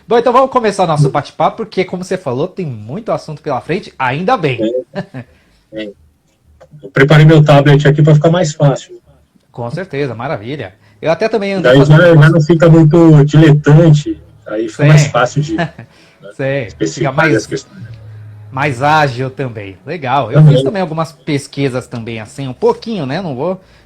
Bom, então vamos começar nosso bate-papo, porque, como você falou, tem muito assunto pela frente, ainda bem. É. Eu preparei meu tablet aqui para ficar mais fácil. Com certeza, maravilha. Eu até também andei Daí fazendo já algumas... não fica muito diletante, aí fica mais Sim, fácil de, né, sim, fica especificar as questões. mais ágil também. Legal. Eu fiz Também. também algumas pesquisas também, assim, um pouquinho, né?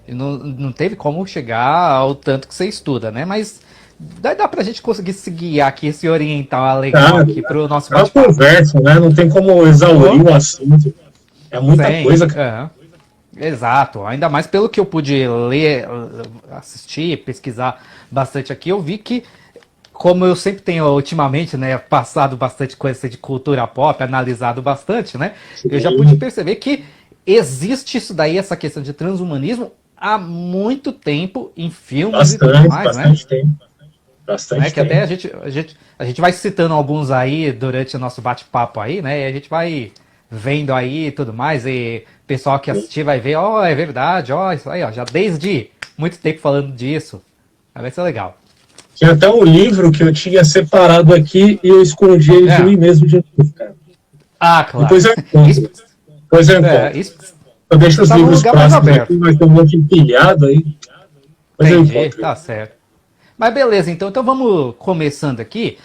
Não teve como chegar ao tanto que você estuda, né? Mas dá pra gente conseguir se guiar aqui, se orientar legal Claro, aqui pro nosso é uma bate-papo. conversa, né? Não tem como exaurir Oh, o assunto. É muita sim, coisa, cara. exato. Ainda mais pelo que eu pude ler, assistir, pesquisar bastante aqui, eu vi que, como eu sempre tenho ultimamente, né, passado bastante coisa de cultura pop, analisado bastante, né, eu já pude Sim, perceber que existe isso daí, essa questão de transhumanismo, há muito tempo em filmes e tudo bastante, mais, né? bastante tempo. Né, Bastante que até tempo. a gente vai citando alguns aí durante o nosso bate-papo aí, né? E a gente vai vendo aí e tudo mais. E o pessoal que assistir vai ver, ó, é verdade, ó, isso aí, ó, já desde muito tempo falando disso. Vai ser legal. Tinha até um livro que eu tinha separado aqui e eu escondi ele de É. mim mesmo de novo, cara. Ah, claro. Depois eu Isso, encontro. Depois eu é, encontro. isso, Eu deixo isso os tá num livros lugar mais próximos aqui, aberto. mas tem um monte empilhado aí. Depois eu Entendi, encontro. tá certo. Mas beleza, então vamos começando aqui.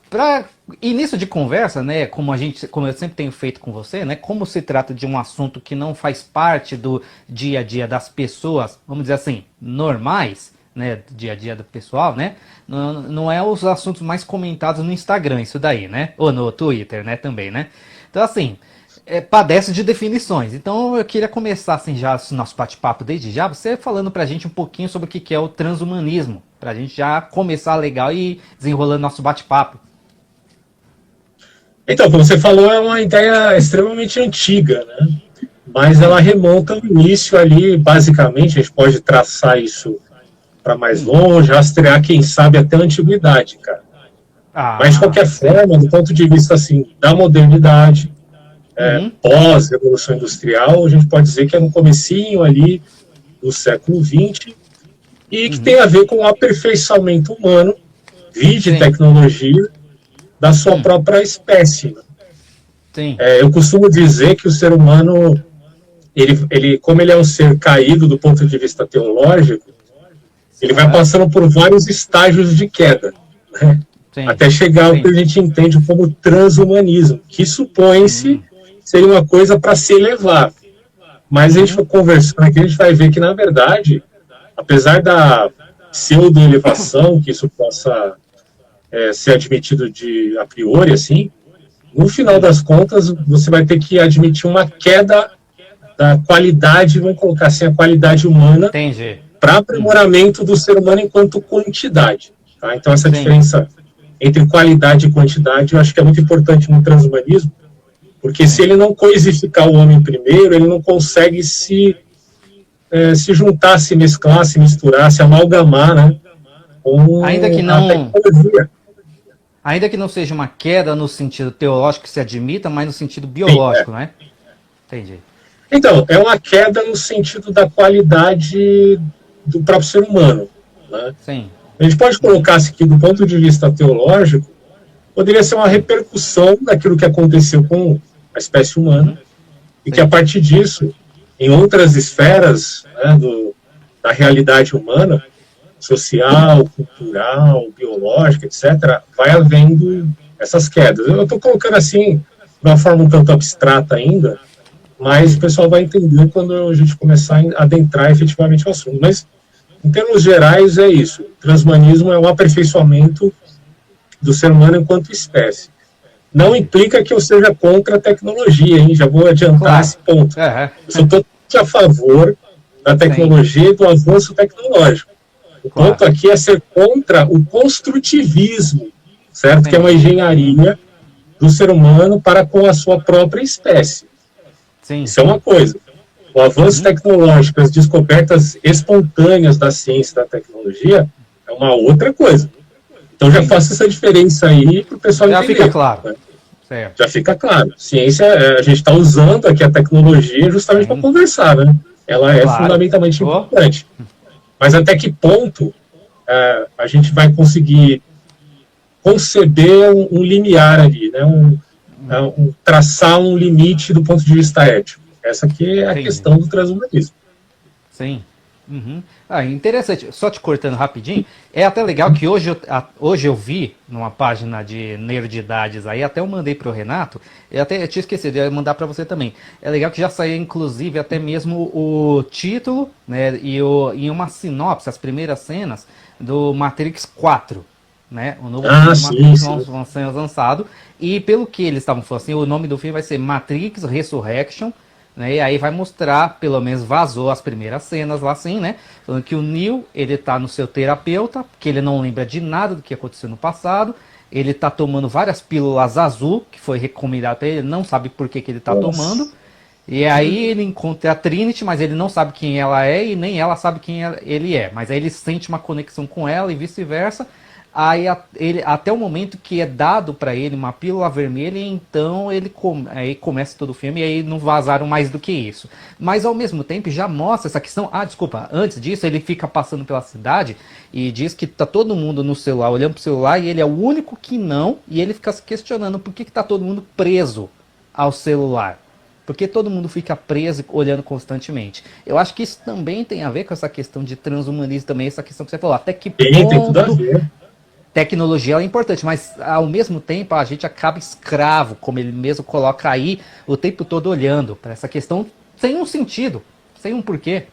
Para início de conversa, né, como eu sempre tenho feito com você, né, como se trata de um assunto que não faz parte do dia a dia das pessoas, vamos dizer assim, normais, né, do dia a dia do pessoal, né, não é os assuntos mais comentados no Instagram, isso daí, né, ou no Twitter, né, também, né. Então assim, padece de definições. Então eu queria começar assim já o nosso bate-papo desde já, você falando pra gente um pouquinho sobre o que é o transhumanismo, pra gente já começar legal e desenrolando nosso bate-papo. Então, como você falou, é uma ideia extremamente antiga, né? Mas ela Sim. remonta ao início ali, basicamente, a gente pode traçar isso para mais longe, rastrear, quem sabe, até a antiguidade, cara. Mas, de Ah, qualquer sim. forma, do ponto de vista assim, da modernidade, Uhum. pós-revolução industrial, a gente pode dizer que é no comecinho ali do século XX e que tem Uhum. a ver com o aperfeiçoamento humano, vide Sim. tecnologia, da sua Hum. própria espécie. Sim. Eu costumo dizer que o ser humano, como ele é um ser caído do ponto de vista teológico, ele vai Aham. passando por vários estágios de queda, né? Sim. Até chegar ao que a Entendi. gente entende como transhumanismo, que supõe-se ser uma coisa para se elevar. Mas a gente Uhum. for conversando aqui, a gente vai ver que, na verdade, apesar da pseudo-elevação, que isso possa ser admitido de a priori, assim, no final Sim. das contas, você vai ter que admitir uma queda da qualidade, vamos colocar assim, a qualidade humana Entendi. para Hum. aprimoramento do ser humano enquanto quantidade. Tá? Então, essa Sim. diferença entre qualidade e quantidade eu acho que é muito importante no transhumanismo, porque se Sim. ele não coisificar o homem primeiro, ele não consegue se juntar, se mesclar, se misturar, se amalgamar, né, Ainda que com a não, tecnologia. ainda que não seja uma queda no sentido teológico que se admita, mas no sentido Sim, biológico, né? Entendi. Então, é uma queda no sentido da qualidade do próprio ser humano. Né? Sim. A gente pode Uhum. colocar aqui, do ponto de vista teológico, poderia ser uma Sim. repercussão daquilo que aconteceu com a espécie humana, Uhum. e que a Sim. partir disso, em outras esferas, né, da realidade humana, social, cultural, biológica, etc., vai havendo essas quedas. Eu estou colocando assim, de uma forma um tanto abstrata ainda, mas o Sim. pessoal vai entender quando a gente começar a adentrar efetivamente o assunto. Mas, em termos gerais, é isso. O transhumanismo é um aperfeiçoamento do ser humano enquanto espécie. Não Entendi. implica que eu seja contra a tecnologia, hein? Já vou adiantar Claro. esse ponto. É. Eu sou totalmente a favor da Sim. tecnologia e do avanço tecnológico. O ponto Claro. aqui é ser contra o construtivismo, certo? Que é uma Entendi. engenharia do ser humano para com a sua própria espécie. Sim, Isso é uma sim. coisa. O avanço Uhum. tecnológico, as descobertas espontâneas da ciência e da tecnologia é uma outra coisa. Então já Entendi. faço essa diferença aí para o pessoal Já fica entender. claro. Né? Certo. Já fica claro. Ciência, a gente está usando aqui a tecnologia justamente para Sim. conversar, né? Ela é Claro. fundamentalmente Oh. importante. Mas até que ponto a gente vai conseguir conceber um limiar ali, né? Traçar um limite do ponto de vista ético. Essa aqui é a questão do transhumanismo. Sim. Uhum. Interessante, só te cortando rapidinho, é até legal que hoje eu vi numa página de nerdidades aí, até eu mandei pro Renato, eu tinha esquecido de mandar para você também. É legal que já saiu inclusive até mesmo o título, né, e uma sinopse, as primeiras cenas do Matrix 4, né, o novo filme Matrix vai ser lançado, e pelo que eles estavam falando assim, o nome do filme vai ser Matrix Resurrection, né, e aí vai mostrar, pelo menos vazou as primeiras cenas lá assim, né? Falando que o Neo, ele tá no seu terapeuta, que ele não lembra de nada do que aconteceu no passado. Ele tá tomando várias pílulas azul, que foi recomendado pra ele, não sabe por que ele tá tomando. E aí ele encontra a Trinity, mas ele não sabe quem ela é e nem ela sabe quem ele é. Mas aí ele sente uma conexão com ela e vice-versa. Aí até o momento que é dado para ele uma pílula vermelha, então aí começa todo o filme e aí não vazaram mais do que isso. Mas ao mesmo tempo já mostra essa questão. Desculpa, antes disso ele fica passando pela cidade e diz que tá todo mundo no celular, olhando pro celular, e ele é o único que não, e ele fica se questionando por que tá todo mundo preso ao celular. Porque todo mundo fica preso olhando constantemente. Eu acho que isso também tem a ver com essa questão de transhumanismo também, essa questão que você falou. Até que ponto tem tudo a ver. Tecnologia é importante, mas ao mesmo tempo a gente acaba escravo, como ele mesmo coloca aí, o tempo todo olhando para essa questão sem um sentido, sem um porquê.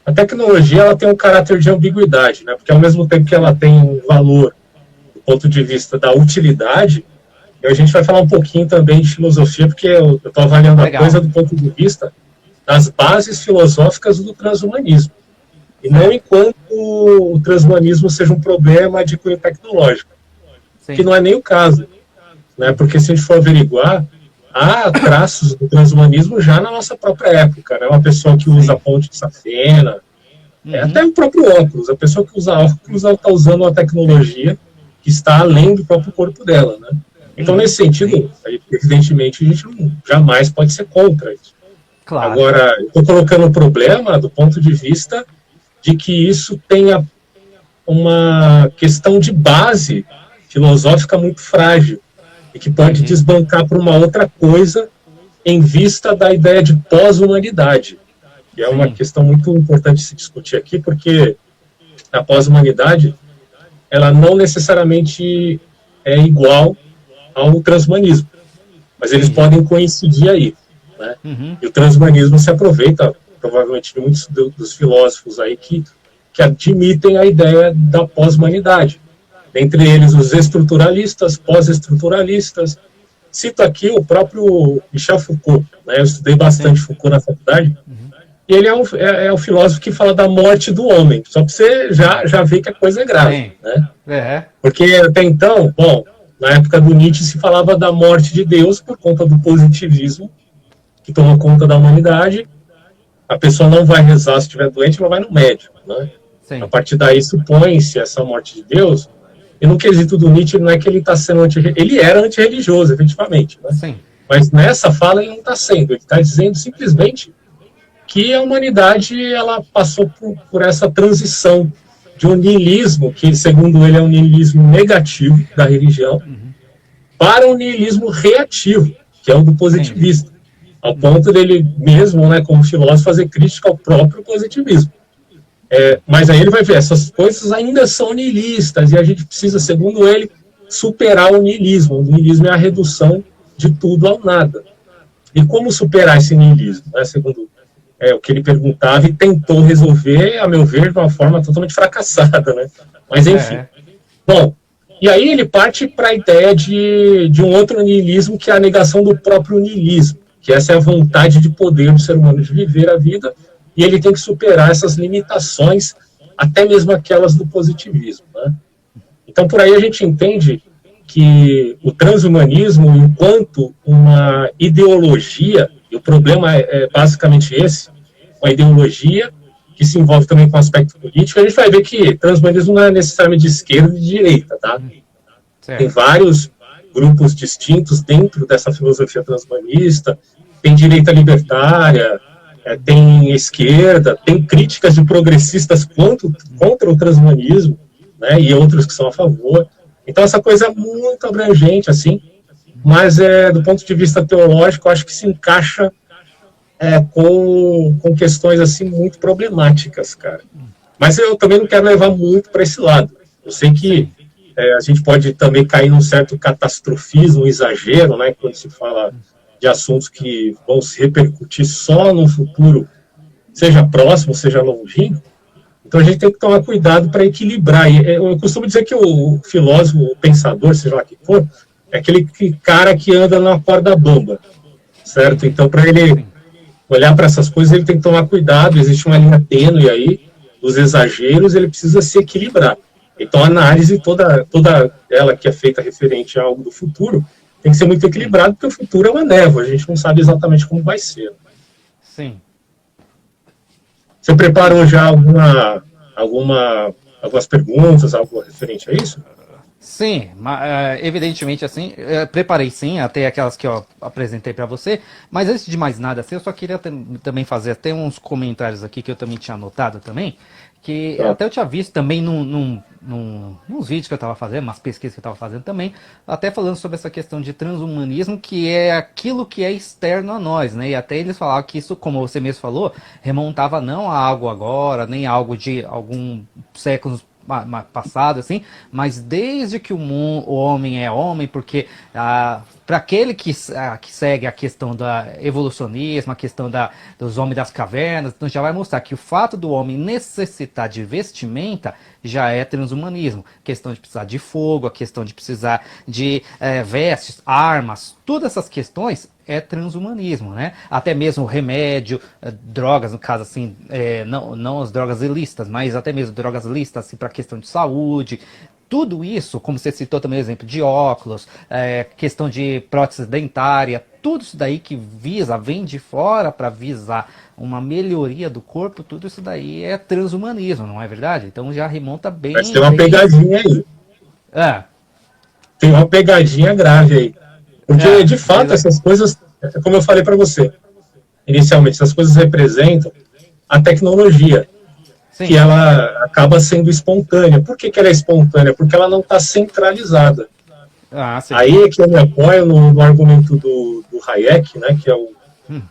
A tecnologia ela tem um caráter de ambiguidade, né? Porque ao mesmo tempo que ela tem um valor do ponto de vista da utilidade, e a gente vai falar um pouquinho também de filosofia, porque eu estou avaliando a coisa do ponto de vista das bases filosóficas do transhumanismo. E não enquanto o transhumanismo seja um problema de cunho tecnológico. Sim. Que não é nem o caso. Né? Porque se a gente for averiguar, há traços do transhumanismo já na nossa própria época. Né? Uma pessoa que usa ponte de safena, até o próprio óculos. A pessoa que usa óculos está usando uma tecnologia que está além do próprio corpo dela. Né? Então, nesse sentido, evidentemente, a gente jamais pode ser contra isso. Claro. Agora, eu estou colocando o problema do ponto de vista de que isso tenha uma questão de base filosófica muito frágil e que pode desbancar para uma outra coisa em vista da ideia de pós-humanidade, que é uma questão muito importante de se discutir aqui, porque a pós-humanidade ela não necessariamente é igual ao transhumanismo, mas eles podem coincidir aí, né? E o transhumanismo se aproveita provavelmente de muitos dos filósofos aí que admitem a ideia da pós-humanidade. Entre eles os estruturalistas, pós-estruturalistas. Cito aqui o próprio Michel Foucault, né? Eu estudei bastante Foucault na faculdade, e ele é o filósofo que fala da morte do homem, só para você já ver que a coisa é grave. Né? Porque até então, bom, na época do Nietzsche se falava da morte de Deus por conta do positivismo, que tomou conta da humanidade. A pessoa não vai rezar se estiver doente, ela vai no médico, né? A partir daí supõe-se essa morte de Deus, e no quesito do Nietzsche não é que ele está sendo ele era antirreligioso, efetivamente, né? Mas nessa fala ele não está sendo, ele está dizendo simplesmente que a humanidade ela passou por essa transição de um niilismo, que segundo ele é um niilismo negativo da religião, para um niilismo reativo, que é o do positivista. Ao ponto dele mesmo, né, como filósofo, fazer crítica ao próprio positivismo. Mas aí ele vai ver, essas coisas ainda são niilistas, e a gente precisa, segundo ele, superar o niilismo. O niilismo é a redução de tudo ao nada. E como superar esse niilismo? Né, segundo o que ele perguntava e tentou resolver, a meu ver, de uma forma totalmente fracassada. Né? Mas, enfim. Bom, e aí ele parte para a ideia de um outro niilismo, que é a negação do próprio niilismo. Que essa é a vontade de poder do ser humano de viver a vida, e ele tem que superar essas limitações, até mesmo aquelas do positivismo. Né? Então, por aí a gente entende que o transhumanismo, enquanto uma ideologia, e o problema é basicamente esse, uma ideologia que se envolve também com o aspecto político, a gente vai ver que transhumanismo não é necessariamente de esquerda e de direita, tá? Tem vários grupos distintos dentro dessa filosofia transhumanista, tem direita libertária, tem esquerda, tem críticas de progressistas contra o transhumanismo, né, e outros que são a favor. Então, essa coisa é muito abrangente, assim, mas, do ponto de vista teológico, eu acho que se encaixa com questões, assim, muito problemáticas, cara. Mas eu também não quero levar muito para esse lado. Eu sei que a gente pode também cair num certo catastrofismo, exagero, né, quando se fala de assuntos que vão se repercutir só no futuro, seja próximo, seja longínquo. Então a gente tem que tomar cuidado para equilibrar. E eu costumo dizer que o filósofo, o pensador, seja lá quem for, é aquele cara que anda na corda bamba, certo? Então, para ele olhar para essas coisas, ele tem que tomar cuidado, existe uma linha tênue aí, dos exageros, ele precisa se equilibrar. Então, a análise, toda ela que é feita referente a algo do futuro, tem que ser muito equilibrado, porque o futuro é uma névoa, a gente não sabe exatamente como vai ser. Sim. Você preparou já algumas perguntas, algo referente a isso? Sim, evidentemente assim, preparei sim, até aquelas que eu apresentei para você, mas antes de mais nada, assim, eu só queria também fazer até uns comentários aqui que eu também tinha anotado também, que até eu tinha visto também nos vídeos que eu estava fazendo, umas pesquisas que eu estava fazendo também, até falando sobre essa questão de transhumanismo, que é aquilo que é externo a nós, né? E até eles falavam que isso, como você mesmo falou, remontava não a algo agora, nem a algo de alguns séculos passado, assim, mas desde que o homem é homem, porque para aquele que segue a questão do evolucionismo, a questão dos homens das cavernas, então já vai mostrar que o fato do homem necessitar de vestimenta já é transhumanismo. A questão de precisar de fogo, a questão de precisar de vestes, armas, todas essas questões é transhumanismo, né? Até mesmo remédio, drogas, no caso assim, não as drogas ilícitas, mas até mesmo drogas lícitas assim, para questão de saúde. Tudo isso, como você citou também o exemplo de óculos, questão de prótese dentária, tudo isso daí que vem de fora para visar uma melhoria do corpo, tudo isso daí é transhumanismo, não é verdade? Então já remonta bem... Mas tem uma pegadinha aí. Tem uma pegadinha grave aí. Porque, de fato, essas coisas, como eu falei para você, inicialmente, essas coisas representam a tecnologia, sim, que ela acaba sendo espontânea. Por que ela é espontânea? Porque ela não está centralizada. Aí é que eu me apoio no argumento do Hayek, né, que é o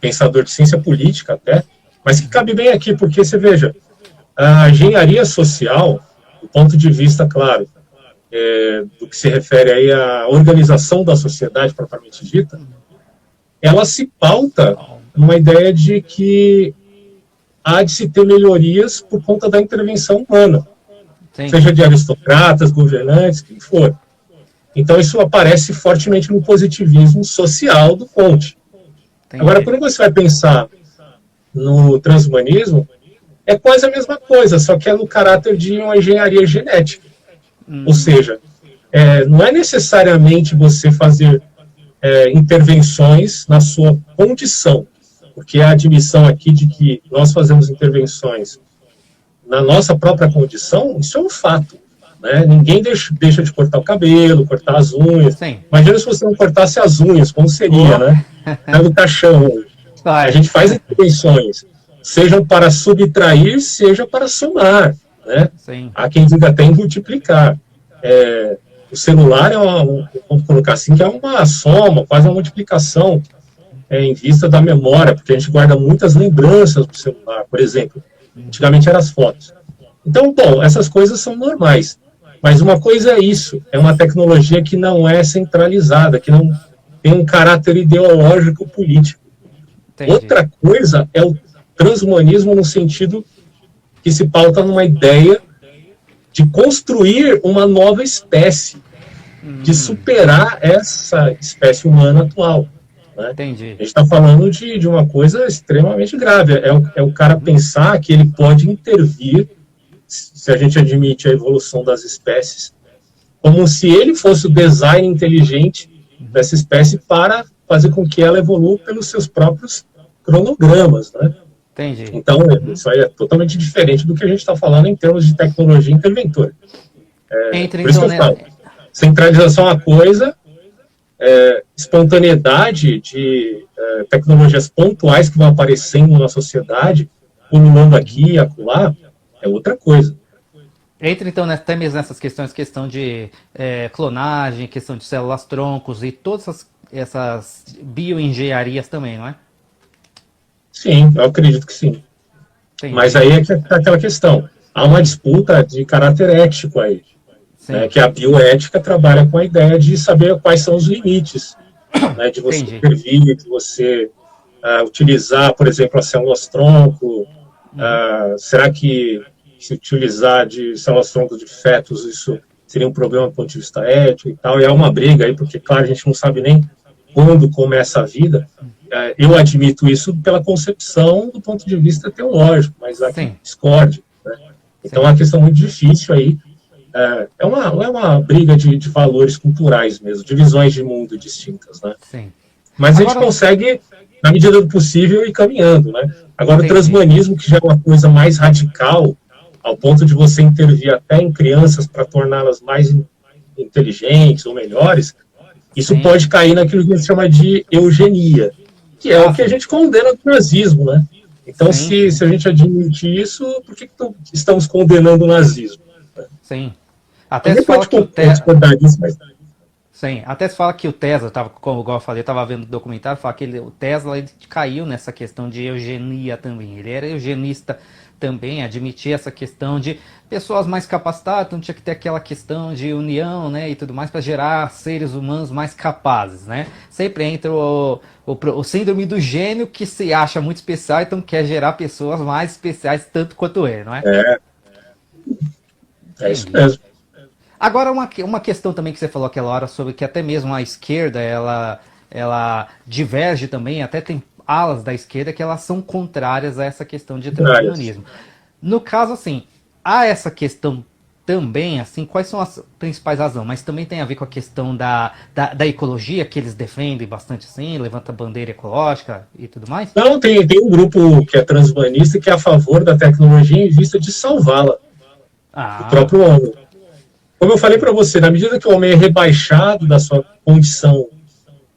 pensador de ciência política até, mas que cabe bem aqui, porque você veja, a engenharia social, do ponto de vista, claro, do que se refere aí à organização da sociedade propriamente dita, ela se pauta numa ideia de que há de se ter melhorias por conta da intervenção humana, sim, seja de aristocratas, governantes, quem for. Então isso aparece fortemente no positivismo social do Comte. Entendi. Agora, quando você vai pensar no transhumanismo, é quase a mesma coisa, só que é no caráter de uma engenharia genética. Ou seja, não é necessariamente você fazer intervenções na sua condição, porque a admissão aqui de que nós fazemos intervenções na nossa própria condição, isso é um fato. Né? Ninguém deixa de cortar o cabelo, cortar as unhas. Sim. Imagina se você não cortasse as unhas, como seria, né? É do caixão. A gente faz intervenções, sejam para subtrair, seja para somar. Né? Sim. Há quem diga até em multiplicar. O celular vamos colocar assim, que é uma soma, quase uma multiplicação em vista da memória, porque a gente guarda muitas lembranças do celular, por exemplo. Antigamente eram as fotos. Então, bom, essas coisas são normais. Mas uma coisa é isso, é uma tecnologia que não é centralizada, que não tem um caráter ideológico político. Entendi. Outra coisa é o transhumanismo no sentido que se pauta numa ideia de construir uma nova espécie, de superar essa espécie humana atual. Né? Entendi. A gente está falando de uma coisa extremamente grave, é o cara pensar que ele pode intervir, se a gente admite a evolução das espécies, como se ele fosse o design inteligente dessa espécie para fazer com que ela evolua pelos seus próprios cronogramas, né? Entendi. Então, isso aí é totalmente diferente do que a gente está falando em termos de tecnologia interventora. Por isso que eu falo, centralização é uma coisa, espontaneidade de tecnologias pontuais que vão aparecendo na sociedade, pululando aqui e acolá, é outra coisa. Entra então até mesmo nessas questões, questão de clonagem, questão de células troncos e todas essas bioengenharias também, não é? Sim, eu acredito que sim. Mas Entendi. aí é que tá aquela questão. Há uma disputa de caráter ético aí, né, Sim, que a bioética trabalha com a ideia de saber quais são os limites, né, de você entendi. intervir, de você utilizar, por exemplo, as células-tronco. Uhum. Será que se utilizar de células-tronco de fetos, isso seria um problema do ponto de vista ético e tal? E é uma briga aí, porque, claro, a gente não sabe nem quando começa a vida. Eu admito isso pela concepção do ponto de vista teológico, mas há quem Sim, discorde. Né? Então, é sim, uma questão muito difícil aí. É uma briga de valores culturais mesmo, de visões de mundo distintas, né? sim. Mas a gente Agora, consegue, na medida do possível, ir caminhando, né? Agora, o entendi. transhumanismo, que já é uma coisa mais radical, ao ponto de você intervir até em crianças para torná-las mais inteligentes ou melhores, isso Sim. pode cair naquilo que a gente chama de eugenia, que é o Ah, que a sim. gente condena do nazismo, né? Então, Sim, sim, se a gente admite isso, por que estamos condenando o nazismo? sim. Até Alguém se fala pode que o discordar disso, mas Sim, até se fala que o Tesla, tava, como igual eu falei, eu estava vendo o documentário, fala que o Tesla ele caiu nessa questão de eugenia também. Ele era eugenista também, admitia essa questão de pessoas mais capacitadas, então tinha que ter aquela questão de união, né, e tudo mais para gerar seres humanos mais capazes, né? Sempre entra o síndrome do gênio que se acha muito especial, então quer gerar pessoas mais especiais tanto quanto ele, não é? é isso Entendi. mesmo. Agora, uma questão também que você falou aquela hora sobre que até mesmo a esquerda ela diverge também, até tem alas da esquerda que elas são contrárias a essa questão de Contrárias. transhumanismo. No caso, assim, há essa questão também, assim, quais são as principais razões, mas também tem a ver com a questão da ecologia, que eles defendem bastante, assim, levanta bandeira ecológica e tudo mais? Não, tem um grupo que é transhumanista que é a favor da tecnologia em vista de salvá-la, o Ah, próprio homem. Como eu falei para você, na medida que o homem é rebaixado da sua condição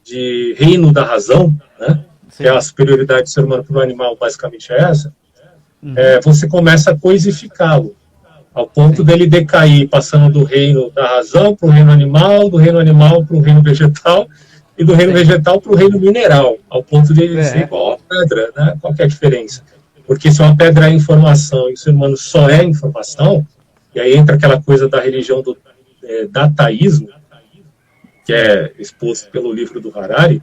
de reino da razão, né, que é a sim. superioridade do ser humano para o animal, basicamente é essa, Uhum, você começa a coisificá-lo, ao ponto sim. dele decair, passando do reino da razão para o reino animal, do reino animal para o reino vegetal, e do reino Sim. vegetal para o reino mineral, ao ponto de ele ser É, igual a pedra, né? Qual que é a diferença? Porque se uma pedra é informação e o ser humano só é informação, e aí entra aquela coisa da religião do dataísmo, que sim. é exposto pelo livro do Harari,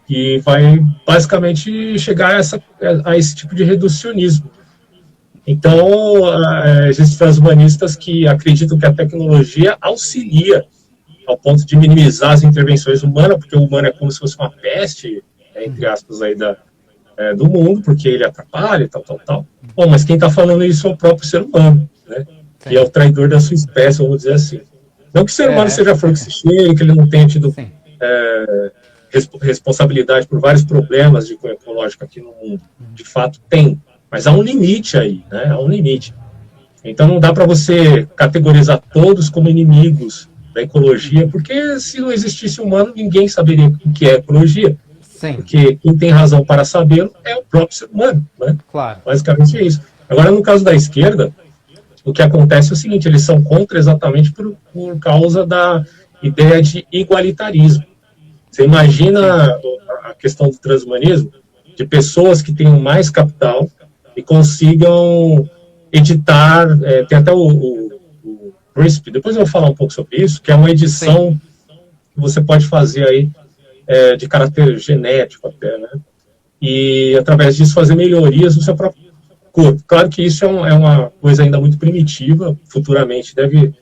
que vai basicamente chegar a esse tipo de reducionismo. Sim. Então, existem transhumanistas que acreditam que a tecnologia auxilia ao ponto de minimizar as intervenções humanas, porque o humano é como se fosse uma peste, entre Uhum, aspas, aí do mundo, porque ele atrapalha e tal, tal, tal. Bom, mas quem está falando isso é o próprio ser humano, né? Que é sim. o traidor da sua espécie, vamos dizer assim. Não que o ser humano É, seja flor que se cheire, que ele não tenha tido sim. responsabilidade por vários problemas de cunho ecológico aqui no mundo. De fato, tem. Mas há um limite aí, né? Há um limite. Então não dá para você categorizar todos como inimigos da ecologia, porque se não existisse humano, ninguém saberia o que é ecologia. Sim, Porque quem tem razão para sabê-lo é o próprio ser humano, né? claro. Basicamente é isso. Agora, no caso da esquerda, o que acontece é o seguinte, eles são contra exatamente por causa da ideia de igualitarismo. Você Sim, imagina a questão do transhumanismo, de pessoas que tenham mais capital e consigam editar, tem até o CRISP, depois eu vou falar um pouco sobre isso, que é uma sim, edição que você pode fazer aí de caráter genético até, né? E através disso fazer melhorias no seu próprio corpo. Claro que isso é uma coisa ainda muito primitiva, futuramente deve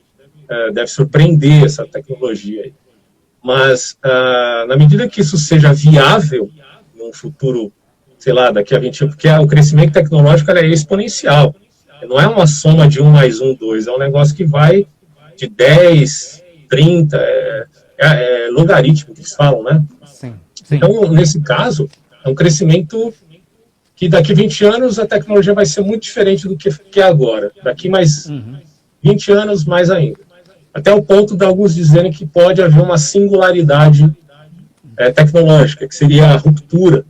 surpreender essa tecnologia aí. Mas, na medida que isso seja viável, num futuro, sei lá, daqui a 20 anos, porque o crescimento tecnológico é exponencial. Não é uma soma de 1 mais 1, 2. É um negócio que vai de 10, 30, logaritmo que eles falam, né? sim, sim. Então, nesse caso, é um crescimento que daqui a 20 anos a tecnologia vai ser muito diferente do que é agora. Daqui mais Uhum, 20 anos, mais ainda. Até o ponto de alguns dizerem que pode haver uma singularidade tecnológica, que seria a ruptura,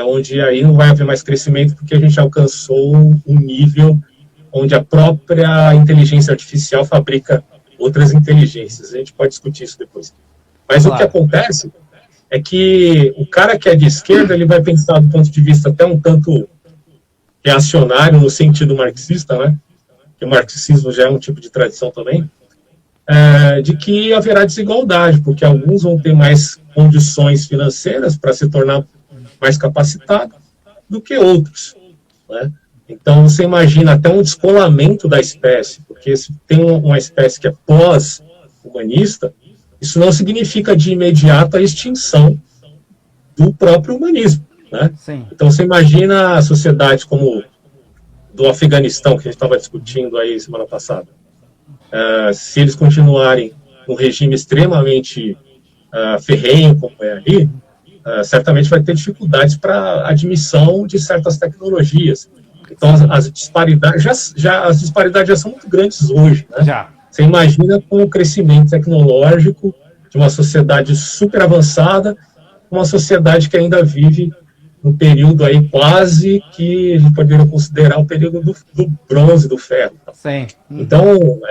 onde aí não vai haver mais crescimento porque a gente alcançou um nível onde a própria inteligência artificial fabrica outras inteligências. A gente pode discutir isso depois. Mas o que acontece é que o cara que é de esquerda, ele vai pensar do ponto de vista até um tanto reacionário, no sentido marxista, né? Que o marxismo já é um tipo de tradição também, de que haverá desigualdade, porque alguns vão ter mais condições financeiras para se tornar mais capacitados do que outros, né? Então, você imagina até um descolamento da espécie, porque se tem uma espécie que é pós-humanista, isso não significa de imediato a extinção do próprio humanismo, né? Sim. Então, você imagina sociedades como do Afeganistão, que a gente estava discutindo aí semana passada. Se eles continuarem um regime extremamente ferrenho, como é ali, certamente vai ter dificuldades para admissão de certas tecnologias. Então, as disparidades já são muito grandes hoje, né? Já. Você imagina com o crescimento tecnológico de uma sociedade super avançada, uma sociedade que ainda vive um período aí quase que a gente poderia considerar o período do bronze, do ferro. Sim. Então,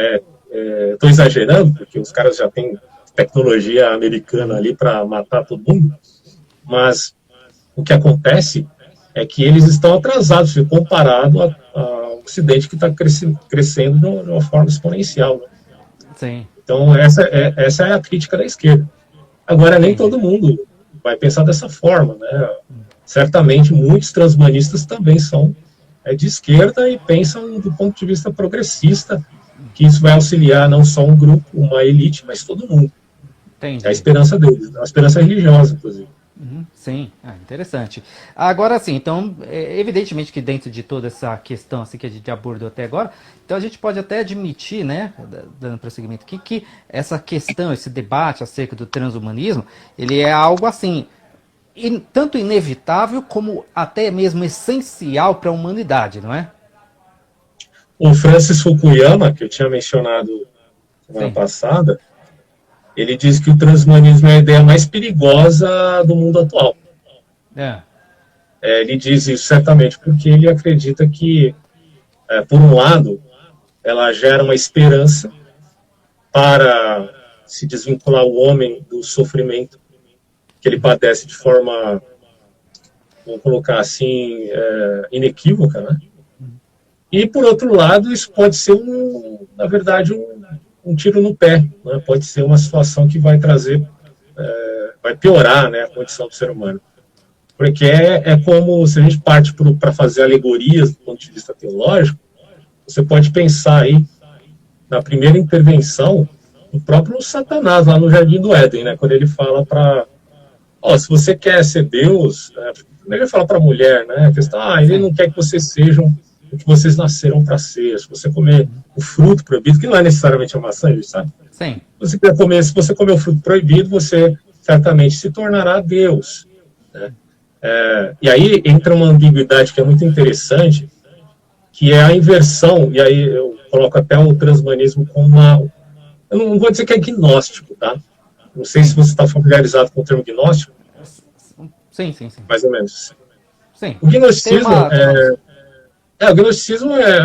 estou exagerando, porque os caras já têm tecnologia americana ali para matar todo mundo, mas o que acontece é que eles estão atrasados comparado ao Ocidente, que está crescendo de uma forma exponencial, né? Sim. Então, essa é a crítica da esquerda. Agora, nem todo mundo vai pensar dessa forma, né? Certamente, muitos transhumanistas também são de esquerda e pensam do ponto de vista progressista, que isso vai auxiliar não só um grupo, uma elite, mas todo mundo. Entendi. É a esperança deles, a esperança religiosa, inclusive. Sim, interessante. Agora sim, então, evidentemente que dentro de toda essa questão assim, que a gente abordou até agora, então a gente pode até admitir, né, dando prosseguimento aqui, que essa questão, esse debate acerca do transhumanismo, ele é algo assim, tanto inevitável como até mesmo essencial para a humanidade, não é? O Francis Fukuyama, que eu tinha mencionado semana passada, ele diz que o transhumanismo é a ideia mais perigosa do mundo atual. Ele diz isso certamente porque ele acredita que, por um lado, ela gera uma esperança para se desvincular o homem do sofrimento que ele padece de forma, vamos colocar assim, inequívoca, né? E, por outro lado, isso pode ser, na verdade, um tiro no pé, né? Pode ser uma situação que vai trazer, vai piorar, né, a condição do ser humano. Porque é como, se a gente parte para fazer alegorias do ponto de vista teológico, você pode pensar aí na primeira intervenção do próprio Satanás, lá no Jardim do Éden, né, quando ele fala para... se você quer ser Deus, ele fala para a mulher, né, ele não quer que vocês sejam o que vocês nasceram para ser. Se você comer o fruto proibido, que não é necessariamente a maçã, sabe? Sim. Se você comer o fruto proibido, você certamente se tornará Deus, né? E aí entra uma ambiguidade que é muito interessante, que é a inversão, e aí eu coloco até o transhumanismo como eu não vou dizer que é gnóstico, tá? Não sei se você está familiarizado com o termo gnóstico. Sim. Mais ou menos. Sim. O gnosticismo o gnosticismo é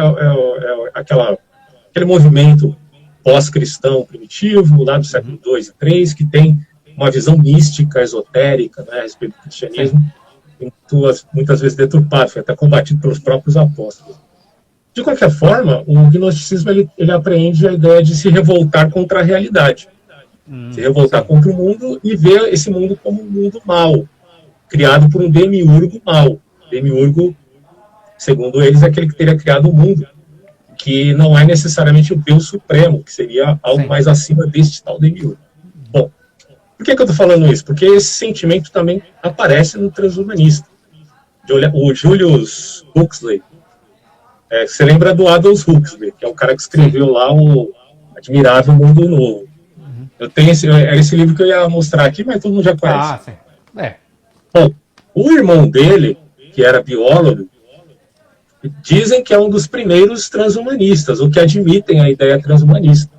aquele movimento pós-cristão primitivo, lá do século II e III, que tem uma visão mística, esotérica, né, a respeito do cristianismo, muitas vezes deturpado, foi até combatido pelos próprios apóstolos. De qualquer forma, o gnosticismo ele apreende a ideia de se revoltar contra a realidade, se revoltar contra o mundo e ver esse mundo como um mundo mau, criado por um demiurgo mau. Demiurgo, segundo eles, é aquele que teria criado o mundo, que não é necessariamente o Deus Supremo, que seria algo mais acima deste tal demiurgo. Bom, por que eu estou falando isso? Porque esse sentimento também aparece no transhumanista. O Julius Huxley, você lembra do Aldous Huxley, que é o cara que escreveu lá o Admirável Mundo Novo. Eu tenho esse livro que eu ia mostrar aqui, mas todo mundo já conhece. Bom, o irmão dele, que era biólogo, dizem que é um dos primeiros transhumanistas, ou que admitem a ideia transhumanista.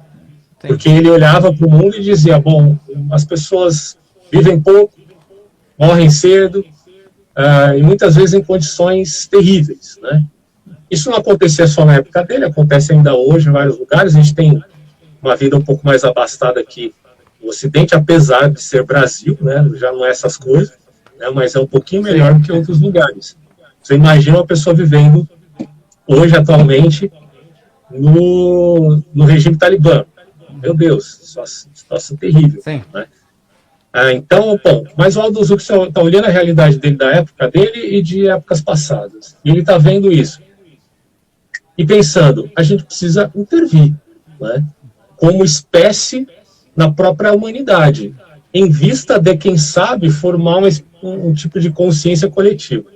Sim. Porque ele olhava para o mundo e dizia, bom, as pessoas vivem pouco, morrem cedo, e muitas vezes em condições terríveis, né? Isso não acontecia só na época dele, acontece ainda hoje em vários lugares. A gente tem uma vida um pouco mais abastada aqui no Ocidente, apesar de ser Brasil, né? Já não é essas coisas, né? Mas é um pouquinho melhor do que outros lugares. Você imagina uma pessoa vivendo hoje, atualmente, no regime talibã. Meu Deus, situação terrível. Né? Então, bom, mas o Aldous Huxley está olhando a realidade dele, da época dele e de épocas passadas. E ele está vendo isso. E pensando, a gente precisa intervir, né, como espécie na própria humanidade, em vista de, quem sabe, formar um tipo de consciência coletiva.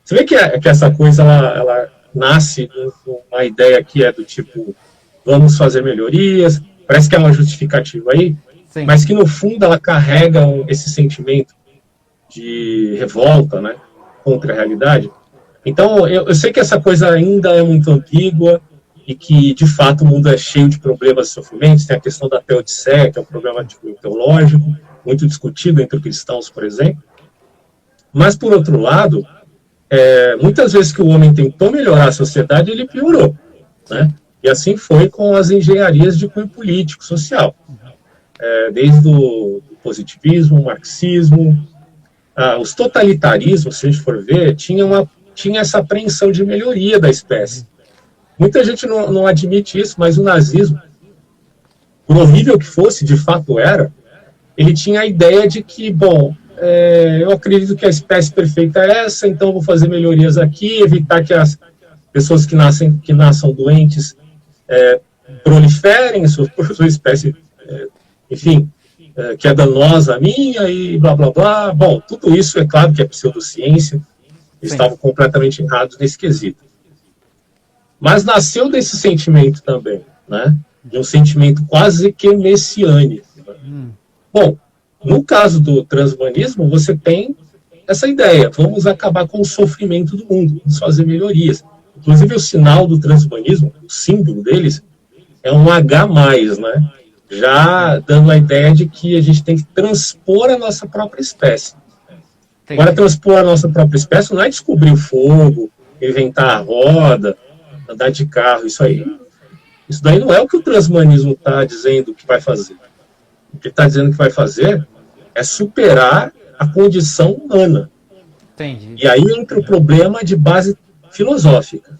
Você vê que essa coisa, ela nasce com uma ideia que é do tipo, vamos fazer melhorias, parece que é uma justificativa aí, sim, mas que no fundo ela carrega esse sentimento de revolta, né, contra a realidade. Então, eu sei que essa coisa ainda é muito ambígua e que, de fato, o mundo é cheio de problemas e sofrimentos. Tem a questão da teodiceia, que é um problema teológico, muito discutido entre cristãos, por exemplo. Mas, por outro lado, muitas vezes que o homem tentou melhorar a sociedade, ele piorou, né? E assim foi com as engenharias de cunho político, social. Desde o positivismo, o marxismo, os totalitarismos, se a gente for ver, tinha essa apreensão de melhoria da espécie. Muita gente não admite isso, mas o nazismo, por horrível que fosse, de fato era, ele tinha a ideia de que, bom, eu acredito que a espécie perfeita é essa, então vou fazer melhorias aqui, evitar que as pessoas que nasçam doentes proliferem, sua espécie, enfim, que é danosa a minha e blá, blá, blá. Bom, tudo isso é claro que é pseudociência, estavam completamente errados nesse quesito. Mas nasceu desse sentimento também, né? De um sentimento quase que messiânico. Né? Bom, no caso do transhumanismo, você tem essa ideia, vamos acabar com o sofrimento do mundo, vamos fazer melhorias. Inclusive o sinal do transhumanismo, o símbolo deles, é um H+, né? Já dando a ideia de que a gente tem que transpor a nossa própria espécie. Agora, transpor a nossa própria espécie não é descobrir o fogo, inventar a roda, andar de carro, isso daí não é o que o transhumanismo está dizendo que vai fazer. O que está dizendo que vai fazer é superar a condição humana. Entendi. E aí entra o problema de base filosófica.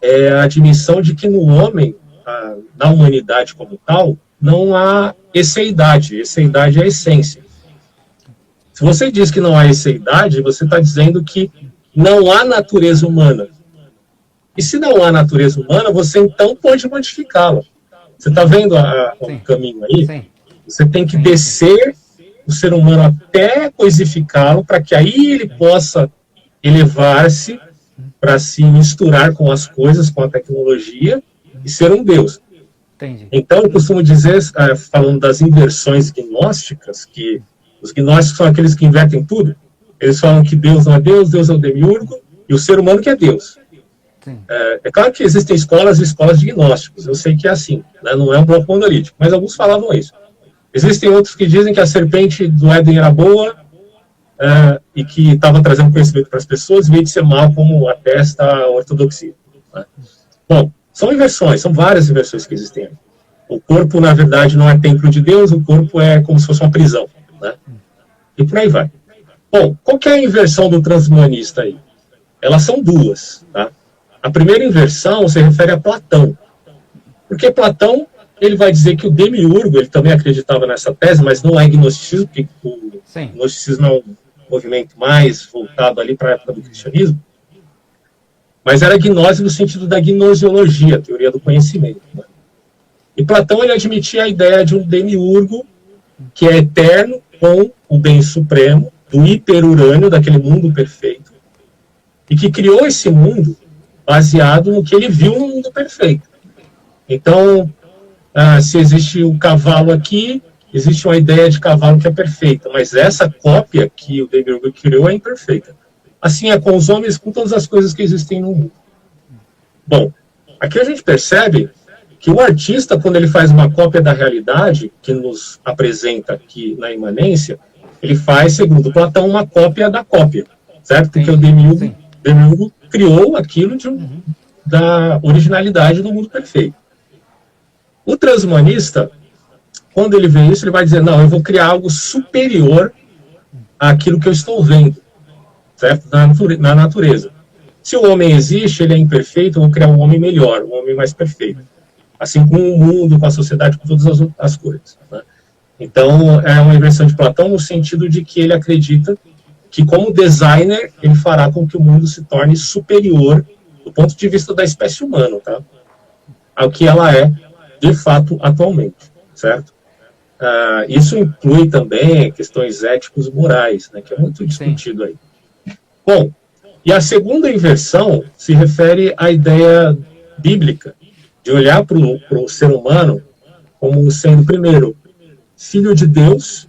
É a admissão de que no homem, na humanidade como tal, não há esseidade. Esseidade é a essência. Se você diz que não há esseidade, você está dizendo que não há natureza humana. E se não há natureza humana, você então pode modificá-la. Você está vendo o caminho aí? Sim. Você tem que descer o ser humano até coisificá-lo, para que aí ele possa elevar-se para se misturar com as coisas, com a tecnologia, e ser um Deus. Entendi. Então, eu costumo dizer, falando das inversões gnósticas, que os gnósticos são aqueles que invertem tudo. Eles falam que Deus não é Deus, Deus é o demiurgo, e o ser humano que é Deus. É claro que existem escolas e escolas de gnósticos, eu sei que é assim, né? Não é um bloco monolítico, mas alguns falavam isso. Existem outros que dizem que a serpente do Éden era boa, e que estava trazendo conhecimento para as pessoas, em vez de ser mal, como atesta a ortodoxia. Né? Bom, são inversões, são várias inversões que existem. O corpo, na verdade, não é templo de Deus, o corpo é como se fosse uma prisão. Né? E por aí vai. Bom, qual que é a inversão do transhumanista aí? Elas são duas, tá? A primeira inversão se refere a Platão. Porque Platão, ele vai dizer que o demiurgo, ele também acreditava nessa tese, mas não é gnosticismo, porque o gnosticismo é um movimento mais voltado ali para a época do cristianismo, mas era gnose no sentido da gnosiologia, a teoria do conhecimento. Né? E Platão, ele admitia a ideia de um demiurgo que é eterno, com o bem supremo, do hiperurânio, daquele mundo perfeito, e que criou esse mundo baseado no que ele viu no mundo perfeito. Então, se existe um cavalo aqui, existe uma ideia de cavalo que é perfeita, mas essa cópia que o demiurgo criou é imperfeita. Assim é com os homens, com todas as coisas que existem no mundo. Bom, aqui a gente percebe que o artista, quando ele faz uma cópia da realidade, que nos apresenta aqui na imanência, ele faz, segundo Platão, uma cópia da cópia, certo? Porque o demiurgo criou aquilo da originalidade do mundo perfeito. O transhumanista, quando ele vê isso, ele vai dizer, não, eu vou criar algo superior àquilo que eu estou vendo, certo? Na natureza. Se o homem existe, ele é imperfeito, eu vou criar um homem melhor, um homem mais perfeito. Assim com o mundo, com a sociedade, com todas as coisas. Né? Então, é uma inversão de Platão no sentido de que ele acredita que, como designer, ele fará com que o mundo se torne superior, do ponto de vista da espécie humana, tá? Ao que ela é, de fato, atualmente, certo? Isso inclui também questões éticos e morais, né, que é muito discutido aí. Bom, e a segunda inversão se refere à ideia bíblica, de olhar para o ser humano como sendo, primeiro, filho de Deus,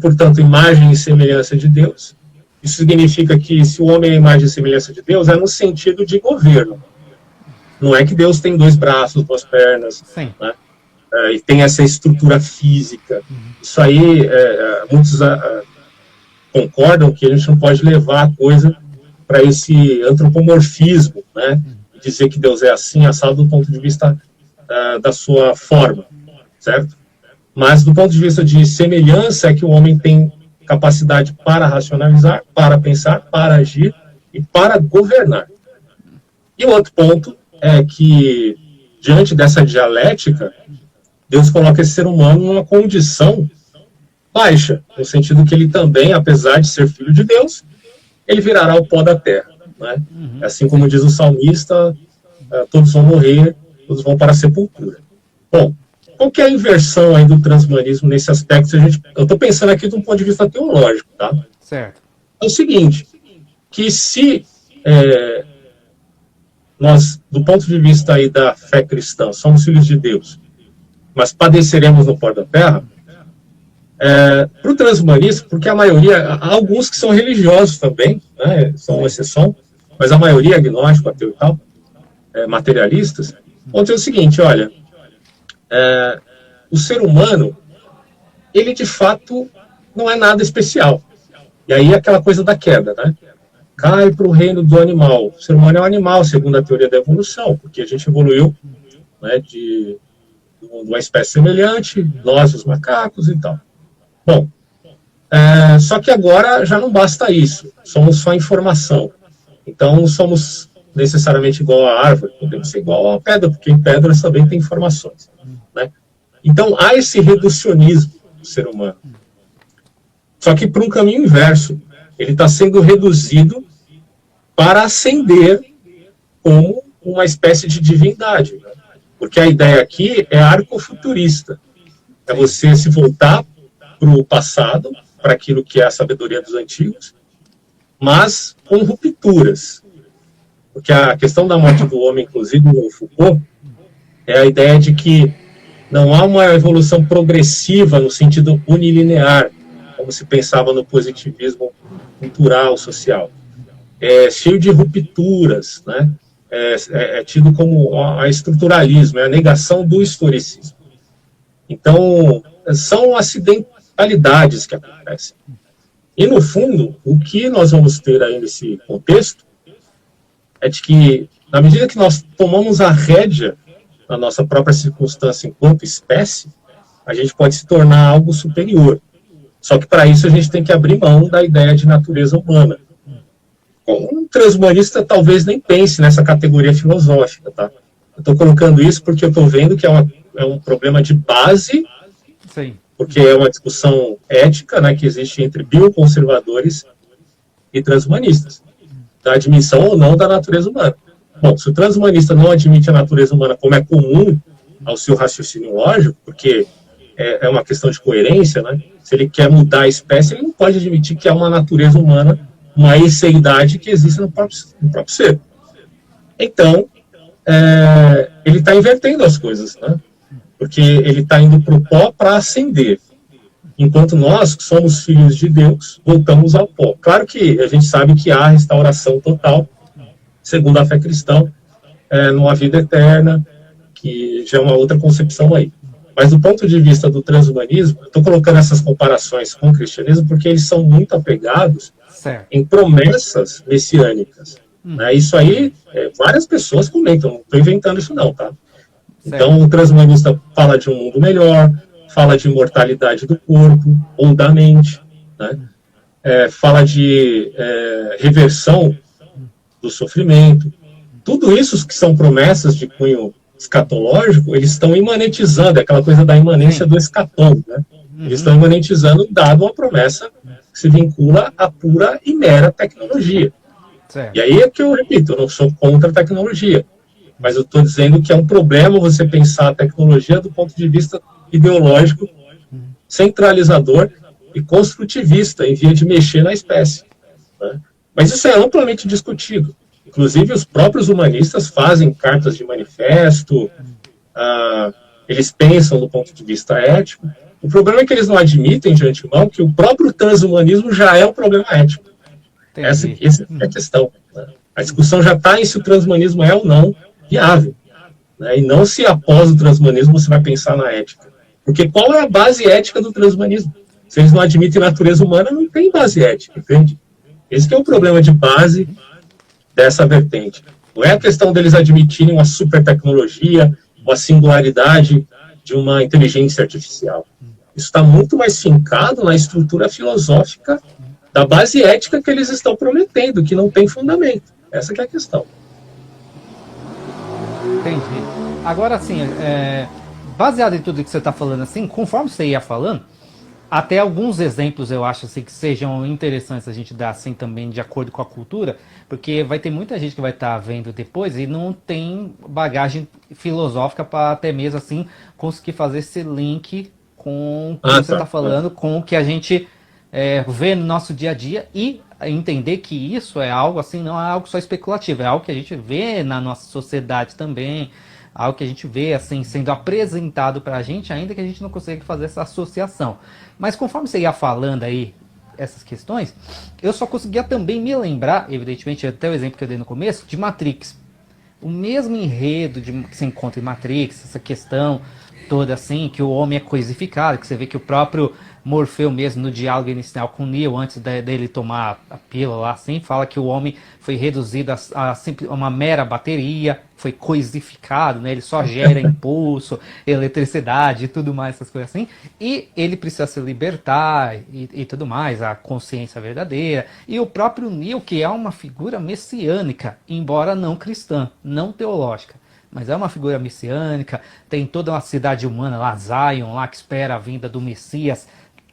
portanto, imagem e semelhança de Deus. Isso significa que se o homem é imagem e semelhança de Deus, é no sentido de governo. Não é que Deus tem 2 braços, 2 pernas, né? E tem essa estrutura física. Isso aí, muitos concordam que a gente não pode levar a coisa para esse antropomorfismo, né? Dizer que Deus é assim, assado do ponto de vista da sua forma, certo? Mas do ponto de vista de semelhança é que o homem tem capacidade para racionalizar, para pensar, para agir e para governar. E o outro ponto é que, diante dessa dialética, Deus coloca esse ser humano numa condição baixa, no sentido que ele também, apesar de ser filho de Deus, ele virará o pó da terra. Né? Assim como diz o salmista, todos vão morrer, todos vão para a sepultura. Bom, qual que é a inversão aí do transhumanismo nesse aspecto? Eu estou pensando aqui de um ponto de vista teológico, tá? Certo. É o seguinte, que se nós, do ponto de vista aí da fé cristã, somos filhos de Deus, mas padeceremos no pó da terra, para o transhumanista, porque a maioria, há alguns que são religiosos também, né, são uma exceção, mas a maioria é agnóstico, ateu e tal, materialistas, vão dizer o seguinte, olha, o ser humano, ele de fato não é nada especial. E aí aquela coisa da queda, né? Cai para o reino do animal. O ser humano é um animal, segundo a teoria da evolução, porque a gente evoluiu, né, de uma espécie semelhante, nós, os macacos e tal. Bom, só que agora já não basta isso, somos só informação. Então não somos necessariamente igual à árvore, podemos ser igual à pedra, porque em pedras também tem informações. Né? Então há esse reducionismo do ser humano. Só que para um caminho inverso, ele está sendo reduzido para ascender como uma espécie de divindade. Né? Porque a ideia aqui é arcofuturista. É você se voltar para o passado, para aquilo que é a sabedoria dos antigos, mas com rupturas. Porque a questão da morte do homem, inclusive, no Foucault, é a ideia de que não há uma evolução progressiva no sentido unilinear, como se pensava no positivismo cultural, social. É cheio de rupturas, né? É tido como a estruturalismo, é a negação do historicismo. Então, são acidentalidades que acontecem. E, no fundo, o que nós vamos ter aí nesse contexto é de que, na medida que nós tomamos a rédea na nossa própria circunstância enquanto espécie, a gente pode se tornar algo superior. Só que, para isso, a gente tem que abrir mão da ideia de natureza humana. Um transhumanista talvez nem pense nessa categoria filosófica, tá? Eu estou colocando isso porque eu estou vendo que é um problema de base, sim, porque é uma discussão ética, né, que existe entre bioconservadores e transhumanistas, da admissão ou não da natureza humana. Bom, se o transhumanista não admite a natureza humana como é comum ao seu raciocínio lógico, porque é uma questão de coerência, né? Se ele quer mudar a espécie, ele não pode admitir que há uma natureza humana, uma esseidade que existe no próprio ser. Então, ele está invertendo as coisas, né? Porque ele está indo para o pó para ascender. Enquanto nós, que somos filhos de Deus, voltamos ao pó. Claro que a gente sabe que há restauração total, segundo a fé cristã, numa vida eterna, que já é uma outra concepção aí. Mas do ponto de vista do transhumanismo, eu estou colocando essas comparações com o cristianismo porque eles são muito apegados em promessas messiânicas. Né? Isso aí, várias pessoas comentam, não estou inventando isso não, tá? Certo. Então, o transhumanista fala de um mundo melhor, fala de imortalidade do corpo ou da mente, né? Fala de reversão do sofrimento. Tudo isso que são promessas de cunho escatológico, eles estão imanentizando, aquela coisa da imanência do escatom, né? Eles estão imanentizando, dado uma promessa que se vincula à pura e mera tecnologia. Certo. E aí é que eu repito, eu não sou contra a tecnologia, mas eu estou dizendo que é um problema você pensar a tecnologia do ponto de vista ideológico, centralizador e construtivista, em via de mexer na espécie. Né? Mas isso é amplamente discutido. Inclusive, os próprios humanistas fazem cartas de manifesto, eles pensam do ponto de vista ético. O problema é que eles não admitem de antemão que o próprio transhumanismo já é um problema ético. Essa é a questão. Né? A discussão já está em se o transhumanismo é ou não viável. Né? E não se após o transhumanismo você vai pensar na ética. Porque qual é a base ética do transhumanismo? Se eles não admitem natureza humana, não tem base ética, entende? Esse que é o problema de base dessa vertente. Não é a questão deles admitirem uma super tecnologia, uma singularidade de uma inteligência artificial. Isso está muito mais fincado na estrutura filosófica da base ética que eles estão prometendo, que não tem fundamento. Essa que é a questão. Entendi. Agora, assim, baseado em tudo que você está falando, assim, conforme você ia falando, até alguns exemplos eu acho assim, que sejam interessantes a gente dar assim também de acordo com a cultura, porque vai ter muita gente que vai estar vendo depois e não tem bagagem filosófica para até mesmo assim conseguir fazer esse link com o que você está falando, com o que a gente vê no nosso dia a dia e entender que isso é algo assim, não é algo só especulativo, é algo que a gente vê na nossa sociedade também, algo que a gente vê assim sendo apresentado para a gente, ainda que a gente não consiga fazer essa associação. Mas conforme você ia falando aí essas questões, eu só conseguia também me lembrar, evidentemente, até o exemplo que eu dei no começo, de Matrix. O mesmo enredo que se encontra em Matrix, essa questão toda assim, que o homem é coisificado, que você vê que o próprio Morfeu mesmo no diálogo inicial com o Neo, antes dele tomar a pílula lá, assim, fala que o homem foi reduzido a uma mera bateria, foi coisificado, né? Ele só gera impulso, eletricidade e tudo mais, essas coisas assim, e ele precisa se libertar e tudo mais, a consciência verdadeira, e o próprio Neo, que é uma figura messiânica, embora não cristã, não teológica, mas é uma figura messiânica, tem toda uma cidade humana lá, Zion, lá que espera a vinda do Messias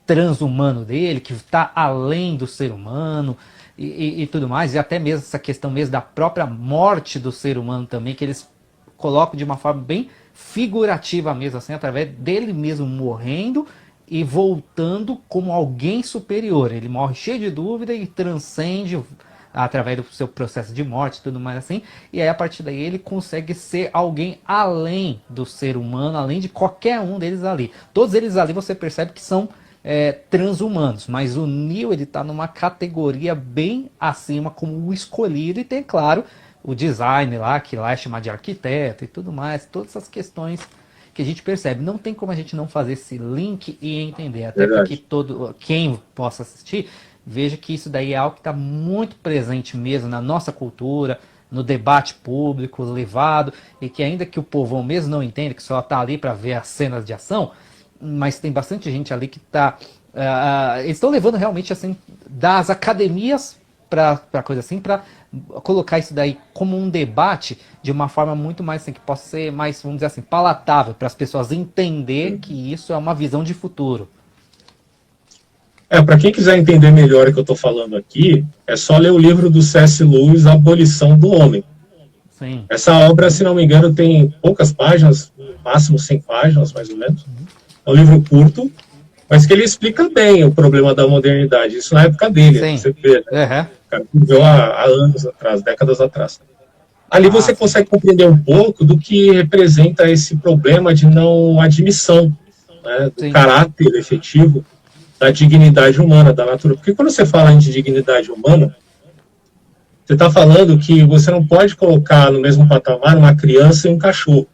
transhumano dele, que está além do ser humano e tudo mais, e até mesmo essa questão mesmo da própria morte do ser humano também, que eles colocam de uma forma bem figurativa mesmo, assim, através dele mesmo morrendo e voltando como alguém superior. Ele morre cheio de dúvida e transcende através do seu processo de morte e tudo mais assim, e aí a partir daí ele consegue ser alguém além do ser humano, além de qualquer um deles ali. Todos eles ali você percebe que são transhumanos, mas o Neo ele está numa categoria bem acima como o escolhido, e tem, claro, o design lá, que lá é chamado de arquiteto e tudo mais, todas essas questões que a gente percebe. Não tem como a gente não fazer esse link e entender, até porque quem possa assistir veja que isso daí é algo que está muito presente mesmo na nossa cultura, no debate público levado, e que ainda que o povão mesmo não entenda, que só está ali para ver as cenas de ação, mas tem bastante gente ali que está... eles estão levando realmente assim, das academias para coisa assim, para colocar isso daí como um debate de uma forma muito mais assim, que possa ser mais, vamos dizer assim, palatável, para as pessoas entender que isso é uma visão de futuro. Para quem quiser entender melhor o que eu estou falando aqui, é só ler o livro do C.S. Lewis, A Abolição do Homem. Sim. Essa obra, se não me engano, tem poucas páginas, no máximo 100 páginas, mais ou menos. É um livro curto, mas que ele explica bem o problema da modernidade. Isso na época dele, Sim. Você vê, né? O cara viveu há anos atrás, décadas atrás. Ali você consegue compreender um pouco do que representa esse problema de não admissão, né, do caráter efetivo da dignidade humana, da natureza. Porque quando você fala em dignidade humana, você está falando que você não pode colocar no mesmo patamar uma criança e um cachorro.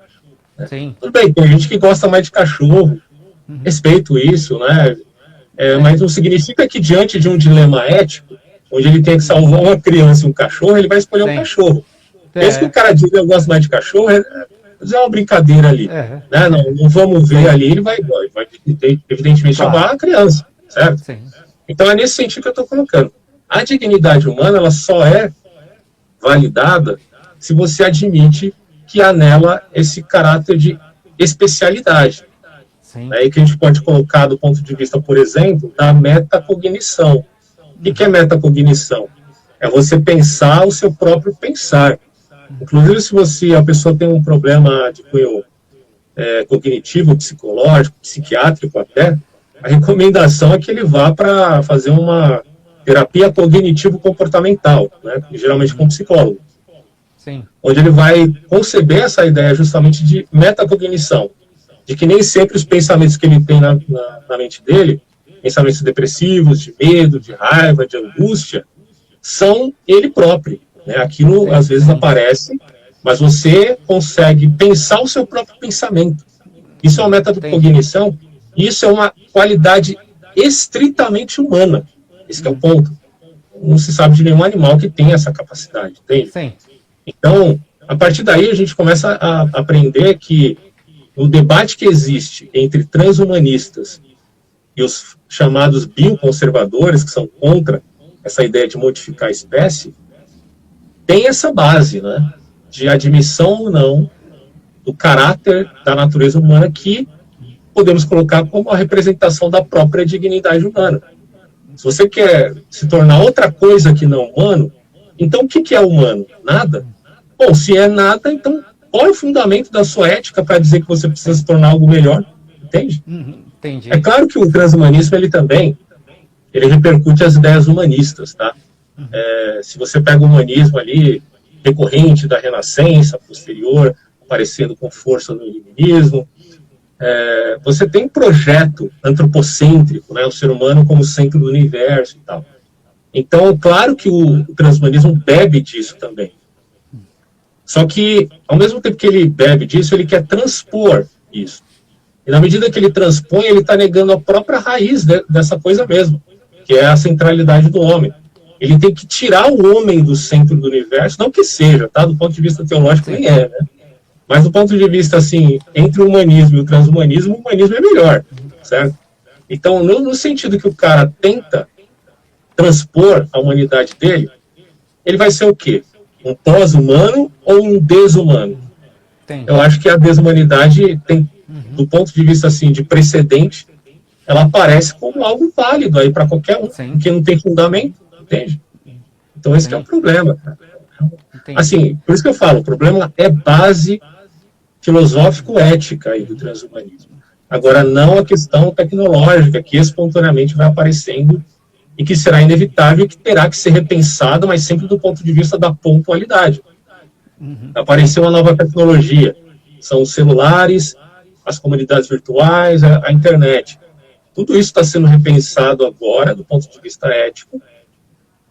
Né? Tudo bem, tem gente que gosta mais de cachorro, respeito isso, né? Mas não significa que diante de um dilema ético, onde ele tem que salvar uma criança e um cachorro, ele vai escolher um cachorro. Mesmo que o cara diga eu gosto mais de cachorro, é uma brincadeira ali. Né? Não vamos ver ali, ele vai evidentemente salvar a criança, certo? Sim. Então é nesse sentido que eu estou colocando. A dignidade humana, ela só é validada se você admite que há nela esse caráter de especialidade. Aí que a gente pode colocar do ponto de vista, por exemplo, da metacognição. O que é metacognição? É você pensar o seu próprio pensar. Inclusive, se a pessoa tem um problema de cunho cognitivo, psicológico, psiquiátrico até, a recomendação é que ele vá para fazer uma terapia cognitivo-comportamental, né, geralmente com um psicólogo. Sim. Onde ele vai conceber essa ideia justamente de metacognição, de que nem sempre os pensamentos que ele tem na mente dele, pensamentos depressivos, de medo, de raiva, de angústia, são ele próprio. Né? Aquilo às vezes aparece, mas você consegue pensar o seu próprio pensamento. Isso é uma metacognição, isso é uma qualidade estritamente humana. Esse é o ponto. Não se sabe de nenhum animal que tenha essa capacidade, entende? Sim. Então, a partir daí a gente começa a aprender que o debate que existe entre transhumanistas e os chamados bioconservadores, que são contra essa ideia de modificar a espécie, tem essa base, né, de admissão ou não do caráter da natureza humana que podemos colocar como a representação da própria dignidade humana. Se você quer se tornar outra coisa que não humano, então o que é humano? Nada? Bom, se é nada, então qual é o fundamento da sua ética para dizer que você precisa se tornar algo melhor? Entende? Entendi. É claro que o transhumanismo, ele repercute as ideias humanistas, tá? Se você pega o humanismo ali, decorrente da Renascença, posterior, aparecendo com força no iluminismo, você tem um projeto antropocêntrico, né, o ser humano como centro do universo e tal. Então, claro que o transhumanismo bebe disso também. Só que, ao mesmo tempo que ele bebe disso, ele quer transpor isso. E na medida que ele transpõe, ele está negando a própria raiz dessa coisa mesmo, que é a centralidade do homem. Ele tem que tirar o homem do centro do universo, não que seja, tá? Do ponto de vista teológico, nem é, né? Mas do ponto de vista, assim, entre o humanismo e o transhumanismo, o humanismo é melhor, certo? Então, no sentido que o cara tenta transpor a humanidade dele, ele vai ser o quê? Um pós-humano ou um desumano? Entendi. Eu acho que a desumanidade tem, do ponto de vista, assim, de precedente, ela aparece como algo válido aí para qualquer um, porque não tem fundamento, entende? Então, esse é o problema, cara. Assim, por isso que eu falo, o problema é base filosófico-ética aí do transhumanismo. Agora, não a questão tecnológica, que espontaneamente vai aparecendo e que será inevitável e que terá que ser repensada, mas sempre do ponto de vista da pontualidade. Apareceu uma nova tecnologia, são os celulares, as comunidades virtuais, a internet. Tudo isso está sendo repensado agora, do ponto de vista ético,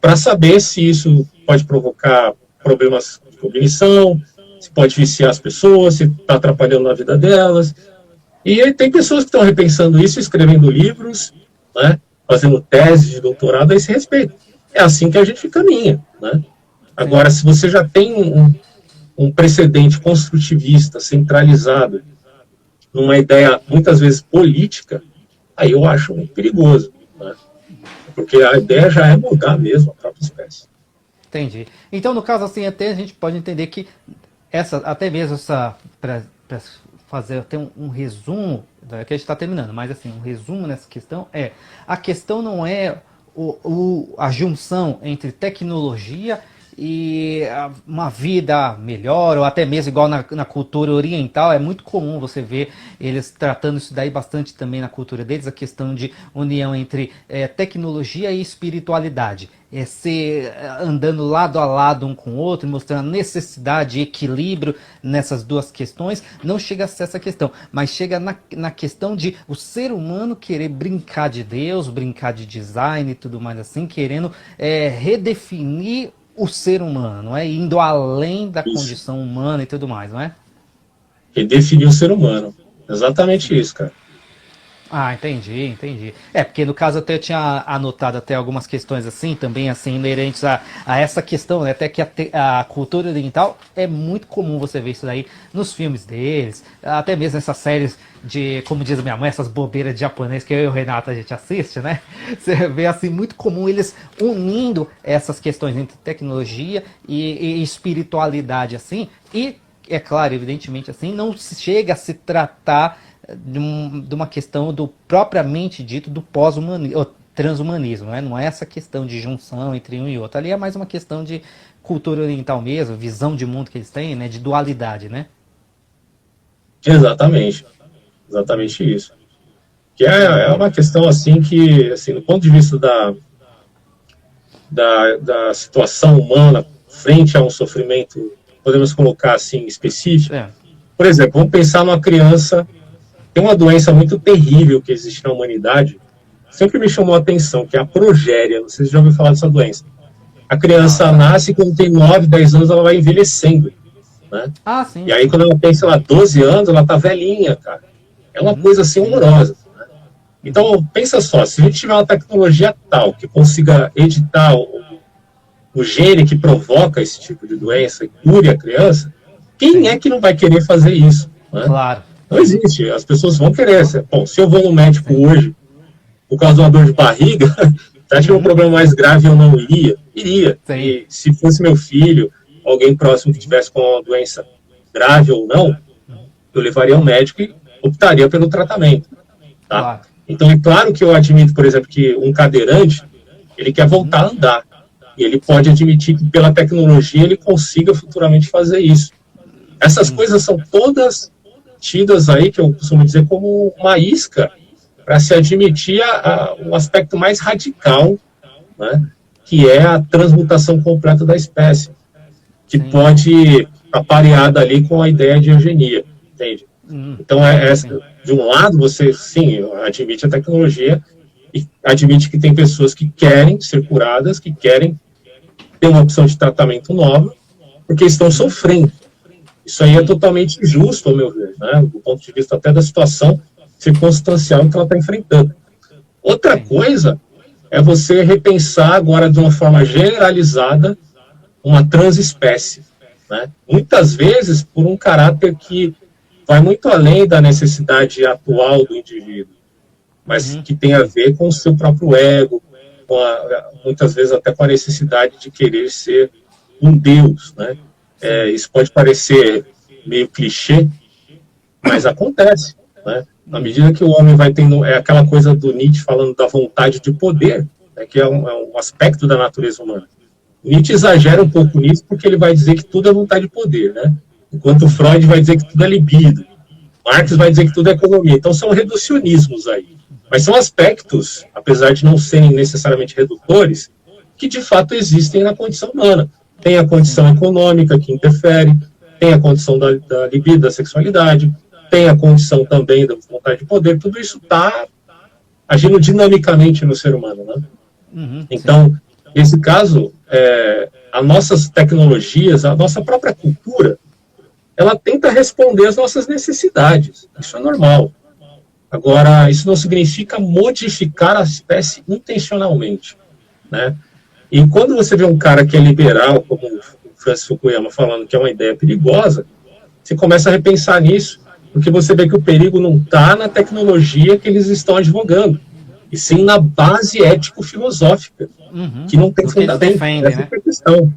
para saber se isso pode provocar problemas de cognição, se pode viciar as pessoas, se está atrapalhando a vida delas. E aí tem pessoas que estão repensando isso, escrevendo livros, né, fazendo teses de doutorado a esse respeito. É assim que a gente caminha, né? Agora, se você já tem um precedente construtivista, centralizado, numa ideia, muitas vezes, política, aí eu acho muito perigoso, né? Porque a ideia já é mudar mesmo a própria espécie. Entendi. Então, no caso, assim, até a gente pode entender que até mesmo para fazer até um resumo, que a gente está terminando, mas assim, um resumo nessa questão a questão não é a junção entre tecnologia e uma vida melhor, ou até mesmo igual na cultura oriental, é muito comum você ver eles tratando isso daí bastante também na cultura deles, a questão de união entre tecnologia e espiritualidade. Ser andando lado a lado um com o outro, mostrando a necessidade e equilíbrio nessas duas questões. Não chega a ser essa questão, mas chega na questão de o ser humano querer brincar de Deus, brincar de design e tudo mais assim, querendo redefinir o ser humano, não é? Indo além da condição humana e tudo mais, não é? Redefinir o ser humano. Exatamente isso, cara. Ah, entendi. É, porque no caso até eu tinha anotado até algumas questões assim, também assim, inerentes a essa questão, né? Até que a cultura oriental é muito comum você ver isso daí nos filmes deles, até mesmo nessas séries de, como diz minha mãe, essas bobeiras de japonês que eu e o Renato a gente assiste, né? Você vê assim, muito comum eles unindo essas questões entre tecnologia e espiritualidade, assim, e é claro, evidentemente assim, não se chega a se tratar de uma questão do propriamente dito do pós-humanismo, transhumanismo, né? Não é essa questão de junção entre um e outro. Ali é mais uma questão de cultura oriental mesmo, visão de mundo que eles têm, né? De dualidade, né? Exatamente, exatamente isso. Que é uma questão assim que, assim, do ponto de vista da situação humana frente a um sofrimento, podemos colocar assim, específico. É. Por exemplo, vamos pensar numa criança, tem uma doença muito terrível que existe na humanidade, sempre me chamou a atenção, que é a progéria. Não sei se já ouviu falar dessa doença. A Não, criança já. nasce, quando tem 9, 10 anos, ela vai envelhecendo, né? Ah, E sim, aí, sim. quando ela tem, sei lá, 12 anos, ela tá velhinha, cara. É uma coisa assim Sim. horrorosa. Uhum, Então, pensa só, se a gente tiver uma tecnologia tal que consiga editar o gene que provoca esse tipo de doença e cure a criança, quem é sim. que não vai querer fazer isso, né? Claro. Não Sim. existe. As pessoas vão querer. Bom, se eu vou no médico Sim. hoje por causa de uma dor de barriga, você acha que um Uhum, problema mais grave eu não iria? Iria. sim. E se fosse meu filho, alguém próximo que tivesse com uma doença grave ou não, eu levaria ao médico e optaria pelo tratamento, tá? Claro. Então é claro que eu admito, por exemplo, que um cadeirante, ele quer Uhum, voltar a andar. E ele pode sim. admitir que pela tecnologia ele consiga futuramente fazer isso. Essas Sim. coisas são todas tidas aí, que eu costumo dizer, como uma isca para se admitir um aspecto mais radical, né, que é a transmutação completa da espécie, que Sim. pode estar pareada ali com a ideia de eugenia, entende? Então, Sim. de um lado, você, sim, admite a tecnologia e admite que tem pessoas que querem ser curadas, que querem ter uma opção de tratamento nova, porque estão Uhum, sofrendo. Isso aí é sim. totalmente injusto, ao meu ver, né, do ponto de vista até da situação circunstancial que ela está enfrentando. Outra Sim. coisa é você repensar agora de uma forma generalizada uma transespécie, né? Muitas vezes por um caráter que vai muito além da necessidade atual do indivíduo, mas Uhum, que tem a sim. ver com o seu próprio ego, muitas vezes até com a necessidade de querer ser um deus, né? Sim. Isso pode parecer meio clichê, mas acontece, né? À Uhum, medida que o homem vai tendo, é aquela coisa do Nietzsche falando da vontade de poder, né, que é um aspecto da natureza humana. Nietzsche exagera um sim. pouco nisso porque ele vai dizer que tudo é vontade de poder, né? Enquanto Sim. Freud vai dizer que tudo é libido, Marx vai Uhum, dizer que tudo é economia. Então são reducionismos aí. Mas são aspectos, apesar de não serem necessariamente redutores, que de fato existem na condição humana. Tem a sim. condição econômica que interfere, tem a condição da libido, da sexualidade, tem a condição também da vontade de poder, tudo isso está agindo dinamicamente no ser humano, né? Uhum, sim. Então, nesse caso, as nossas tecnologias, a nossa própria cultura, ela tenta responder às nossas necessidades. Isso é normal. Agora, isso não significa modificar a espécie intencionalmente, né? E quando você vê um cara que é liberal, como o Francis Fukuyama falando que é uma ideia perigosa, você começa a repensar nisso, porque você vê que o perigo não está na tecnologia que eles estão advogando, e sim Sim. na base ético-filosófica, Uhum. que não tem Do que eles fundamento. defendem, Essa né? é a questão,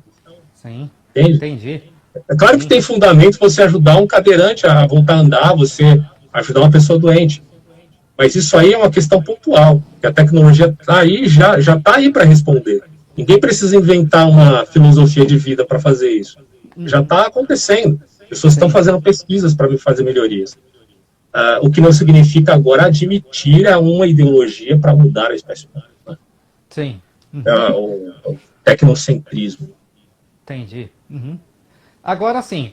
Sim. entende? Entendi. É claro que Sim. tem fundamento você ajudar um cadeirante a voltar a andar, você ajudar uma pessoa doente, mas isso aí é uma questão pontual, que a tecnologia está aí, já está aí para responder. Ninguém precisa inventar uma filosofia de vida para fazer isso. Já Uhum. está acontecendo. Pessoas estão Sim. fazendo pesquisas para fazer melhorias. O que não significa agora admitir uma ideologia para mudar a espécie humana. Né? Sim. Uhum. O tecnocentrismo. Entendi. Uhum. Agora sim,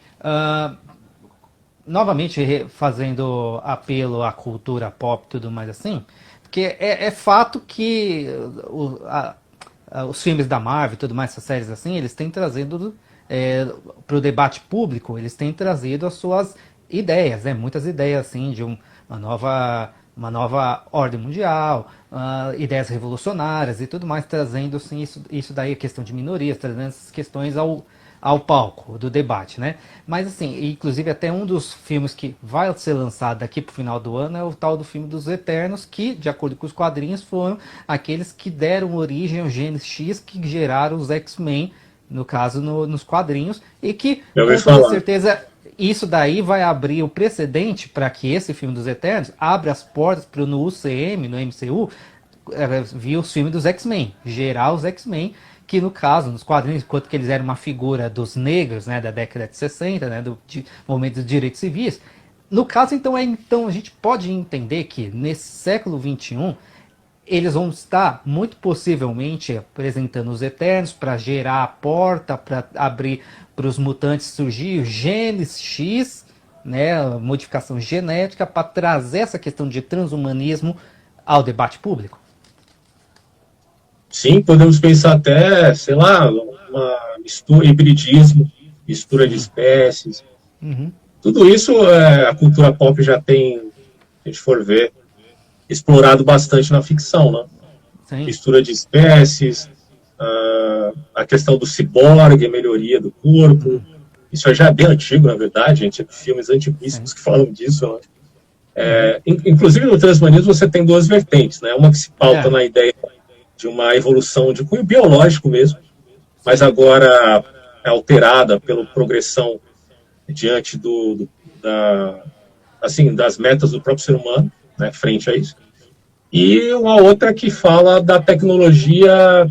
novamente fazendo apelo à cultura pop e tudo mais assim, porque é fato que os filmes da Marvel e tudo mais, essas séries assim, eles têm trazido para o debate público, eles têm trazido as suas ideias, né? Muitas ideias assim de uma nova uma nova ordem mundial, ideias revolucionárias e tudo mais, trazendo assim, isso daí, a questão de minorias, trazendo essas questões ao palco do debate, né? Mas assim, inclusive até um dos filmes que vai ser lançado daqui pro final do ano é o tal do filme dos Eternos, que, de acordo com os quadrinhos, foram aqueles que deram origem ao Gênesis X, que geraram os X-Men, no caso, nos quadrinhos, e que, com toda certeza, isso daí vai abrir o precedente para que esse filme dos Eternos abra as portas para no UCM, no MCU, vir os filmes dos X-Men, gerar os X-Men, que no caso, nos quadrinhos, enquanto que eles eram uma figura dos negros, né, da década de 60, né, do momento dos direitos civis, no caso, então a gente pode entender que nesse século XXI, eles vão estar, muito possivelmente, apresentando os Eternos para gerar a porta, para abrir para os mutantes surgir o Gênesis X, né, modificação genética, para trazer essa questão de transhumanismo ao debate público? Sim, podemos pensar até, sei lá, uma mistura, hibridismo, mistura de espécies. Tudo isso a cultura pop já tem, se a gente for ver, explorado bastante na ficção, né? Sim. Mistura de espécies, a questão do ciborgue, a melhoria do corpo. Isso já é bem antigo, na verdade, a gente tem filmes antiguíssimos que falam disso, né? Inclusive no transhumanismo você tem duas vertentes, né? Uma que se pauta na ideia de uma evolução de cunho biológico mesmo, mas agora é alterada pela progressão diante das metas do próprio ser humano, né, frente a isso. E uma outra que fala da tecnologia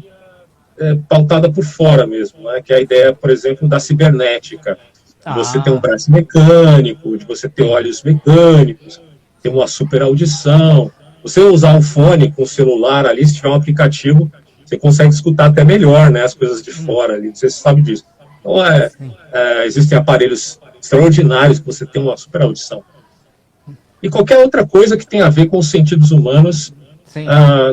pautada por fora mesmo, né, que é a ideia, por exemplo, da cibernética, de você ter um braço mecânico, de você ter olhos mecânicos, ter uma super audição. Você usar um fone com o celular ali, se tiver um aplicativo, você consegue escutar até melhor, né, as coisas de fora ali, não sei se você sabe disso. Então, existem aparelhos extraordinários que você tem uma super audição. E qualquer outra coisa que tenha a ver com os sentidos humanos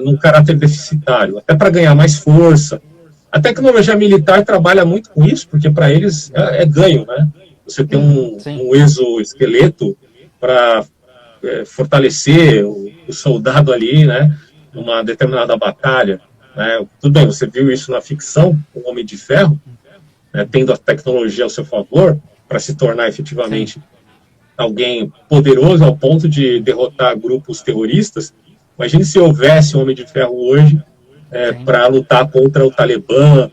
num caráter deficitário, até para ganhar mais força. A tecnologia militar trabalha muito com isso, porque para eles é ganho, né? Você tem um exoesqueleto para fortalecer o soldado ali, né, numa determinada batalha, né? Tudo bem, você viu isso na ficção, o Homem de Ferro, né, tendo a tecnologia ao seu favor para se tornar efetivamente alguém poderoso ao ponto de derrotar grupos terroristas. Imagine se houvesse um Homem de Ferro hoje para lutar contra o Talibã,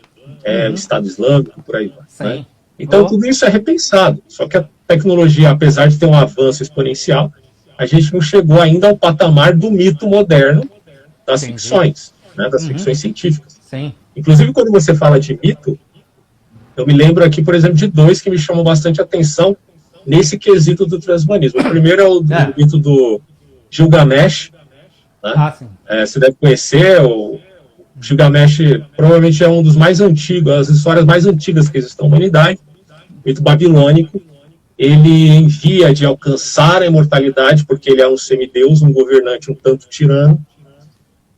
o Estado Islâmico, por aí vai. Né? Então tudo isso é repensado, só que a tecnologia, apesar de ter um avanço exponencial, a gente não chegou ainda ao patamar do mito moderno das ficções, né, das ficções científicas. Inclusive, quando você fala de mito, eu me lembro aqui, por exemplo, de dois que me chamam bastante atenção nesse quesito do transhumanismo. O primeiro é o mito do Gilgamesh, né? Você deve conhecer, o Gilgamesh provavelmente é um dos mais antigos, as histórias mais antigas que existem na humanidade, mito babilônico. Ele, em via de alcançar a imortalidade, porque ele é um semideus, um governante um tanto tirano,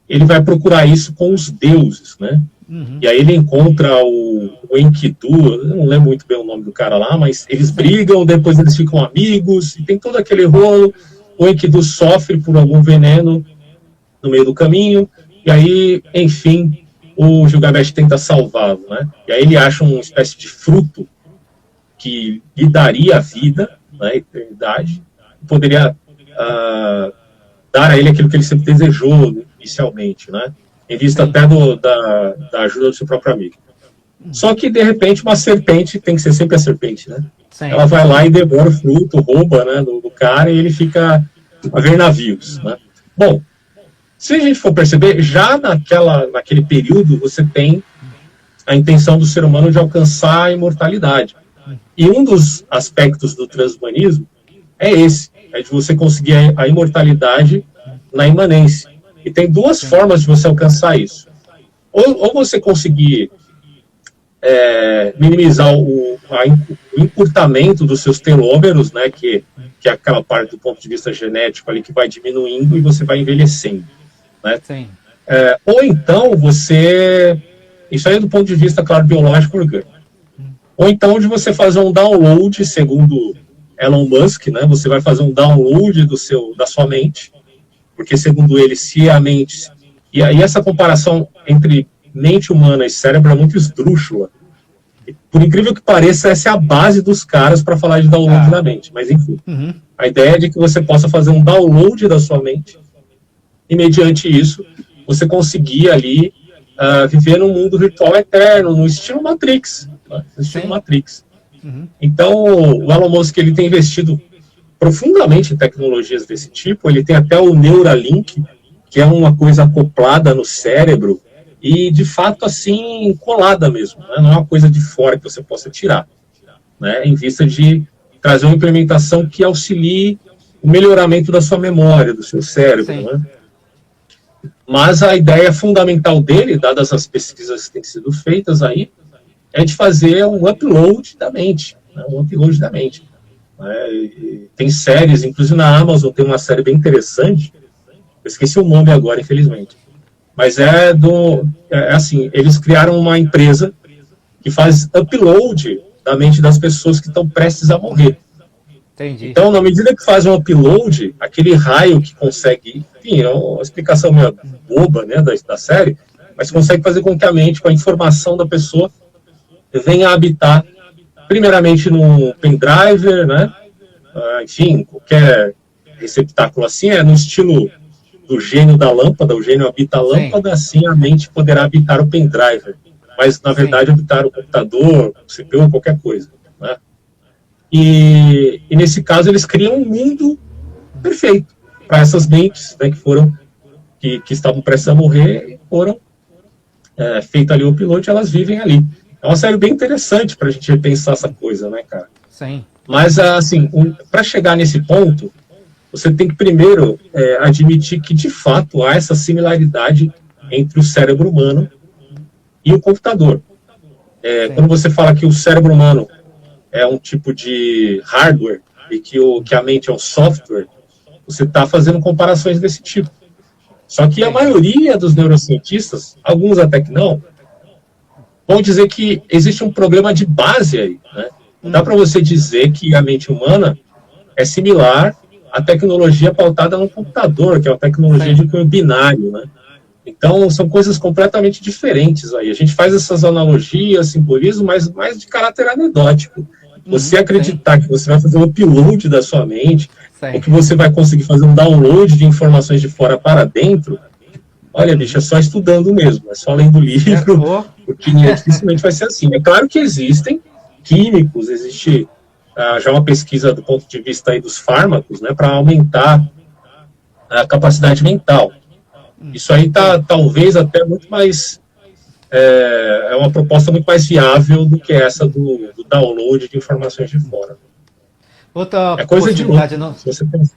ele vai procurar isso com os deuses, né? E aí ele encontra o Enkidu, eu não lembro muito bem o nome do cara lá, mas eles brigam, depois eles ficam amigos, e tem todo aquele rolo. O Enkidu sofre por algum veneno no meio do caminho, e aí, enfim, o Gilgamesh tenta salvá-lo, né? E aí ele acha uma espécie de fruto que lhe daria a vida, né, a eternidade, poderia dar a ele aquilo que ele sempre desejou inicialmente, né, em vista até da ajuda do seu próprio amigo. Só que, de repente, uma serpente, tem que ser sempre a serpente, né? Ela vai lá e devora o fruto, rouba, né, do cara, e ele fica a ver navios, né? Bom, se a gente for perceber, já naquele período, você tem a intenção do ser humano de alcançar a imortalidade. E um dos aspectos do transhumanismo é esse, é de você conseguir a imortalidade na imanência. E tem duas formas de você alcançar isso. Ou você conseguir minimizar o encurtamento dos seus telômeros, né, que é aquela parte do ponto de vista genético ali que vai diminuindo e você vai envelhecendo. Né? Ou então você... Isso aí é do ponto de vista, claro, biológico orgânico. Ou então de você fazer um download, segundo Elon Musk, né? Você vai fazer um download da sua mente, porque segundo ele, se a mente... E aí essa comparação entre mente humana e cérebro é muito esdrúxula. Por incrível que pareça, essa é a base dos caras para falar de download da mente. Mas enfim, a ideia é de que você possa fazer um download da sua mente e mediante isso você conseguir ali viver num mundo virtual eterno, no estilo Matrix. Né? No estilo Matrix. Então, o Elon Musk ele tem investido profundamente em tecnologias desse tipo. Ele tem até o Neuralink, que é uma coisa acoplada no cérebro e, de fato, assim, colada mesmo. Né? Não é uma coisa de fora que você possa tirar. Né? Em vista de trazer uma implementação que auxilie o melhoramento da sua memória, do seu cérebro. Né? Mas a ideia fundamental dele, dadas as pesquisas que têm sido feitas aí, é de fazer um upload da mente. Né? Um upload da mente. Tem séries, inclusive na Amazon tem uma série bem interessante, eu esqueci o nome agora, infelizmente, mas assim, eles criaram uma empresa que faz upload da mente das pessoas que estão prestes a morrer. Entendi. Então, na medida que faz um upload, aquele raio que consegue, enfim, é uma explicação meio boba, né, da série, mas consegue fazer com que a mente, com a informação da pessoa, venha a habitar primeiramente no pendrive, né? Enfim, qualquer receptáculo assim, no estilo do gênio da lâmpada, o gênio habita a lâmpada, assim a mente poderá habitar o pendrive, mas na verdade habitar o computador, o CPU, qualquer coisa. Né? E nesse caso eles criam um mundo perfeito para essas mentes, né, que estavam prestes a morrer e foram feito ali o piloto, elas vivem ali. É uma série bem interessante para a gente repensar essa coisa, né, cara? Sim. Mas, assim, para chegar nesse ponto, você tem que primeiro admitir que, de fato, há essa similaridade entre o cérebro humano e o computador. Quando você fala que o cérebro humano é um tipo de hardware e que a mente é um software, você está fazendo comparações desse tipo. Só que a maioria dos neurocientistas, alguns até que não, vão dizer que existe um problema de base aí, né? Não dá para você dizer que a mente humana é similar à tecnologia pautada no computador, que é uma tecnologia de cunho binário, né? Então, são coisas completamente diferentes aí. A gente faz essas analogias, simbolismo, mas mais de caráter anedótico. Você acreditar que você vai fazer um upload da sua mente, ou que você vai conseguir fazer um download de informações de fora para dentro, olha, bicho, é só estudando mesmo, é só lendo livro, porque dificilmente vai ser assim. É claro que existem químicos, existe já uma pesquisa do ponto de vista aí dos fármacos, né, para aumentar a capacidade mental. Isso aí está talvez até muito mais, é uma proposta muito mais viável do que essa do download de informações de fora. Outra coisa possibilidade de não... se você pensa.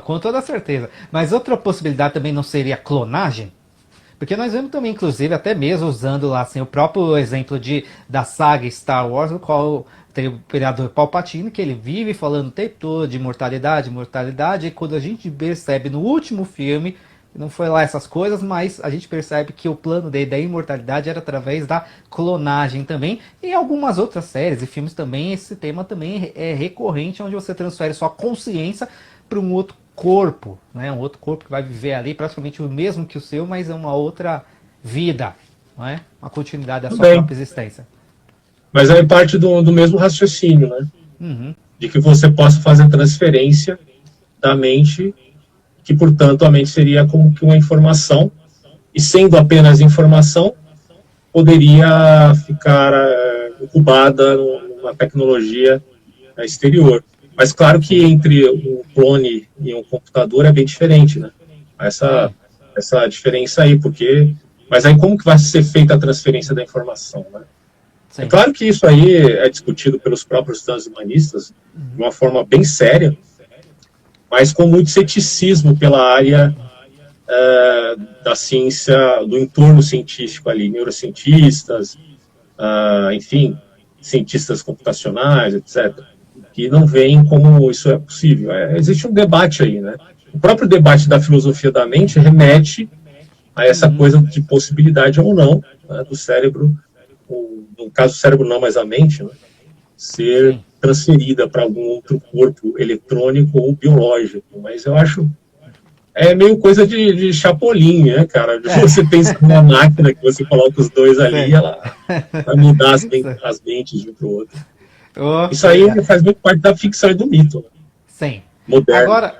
Com toda certeza. Mas outra possibilidade também não seria a clonagem? Porque nós vemos também, inclusive, até mesmo usando lá assim, o próprio exemplo da saga Star Wars, no qual tem o Imperador Palpatine, que ele vive falando o tempo todo de imortalidade, e quando a gente percebe no último filme, não foi lá essas coisas, mas a gente percebe que o plano dele da imortalidade era através da clonagem também. E em algumas outras séries e filmes também, esse tema também é recorrente, onde você transfere sua consciência para um outro corpo, né? Um outro corpo que vai viver ali praticamente o mesmo que o seu, mas é uma outra vida, não é? Uma continuidade da sua própria existência. Mas aí parte do mesmo raciocínio, né? De que você possa fazer transferência da mente, que, portanto, a mente seria como que uma informação, e sendo apenas informação, poderia ficar incubada numa tecnologia exterior. Mas claro que entre um clone e um computador é bem diferente, né? Essa diferença aí, porque... Mas aí como que vai ser feita a transferência da informação, né? Sim. É claro que isso aí é discutido pelos próprios transhumanistas de uma forma bem séria, mas com muito ceticismo pela área da ciência, do entorno científico ali, neurocientistas, enfim, cientistas computacionais, etc., que não veem como isso é possível. Existe um debate aí, né? O próprio debate da filosofia da mente remete a essa coisa de possibilidade ou não, né, do cérebro, no caso o cérebro não, mas a mente, né, ser transferida para algum outro corpo eletrônico ou biológico. Mas eu acho é meio coisa de Chapolin, né, cara? Você pensa numa máquina que você coloca os dois ali, ela vai mudar as mentes de um para o outro. Isso aí faz muito parte da ficção e do mito, né? Sim. Moderno.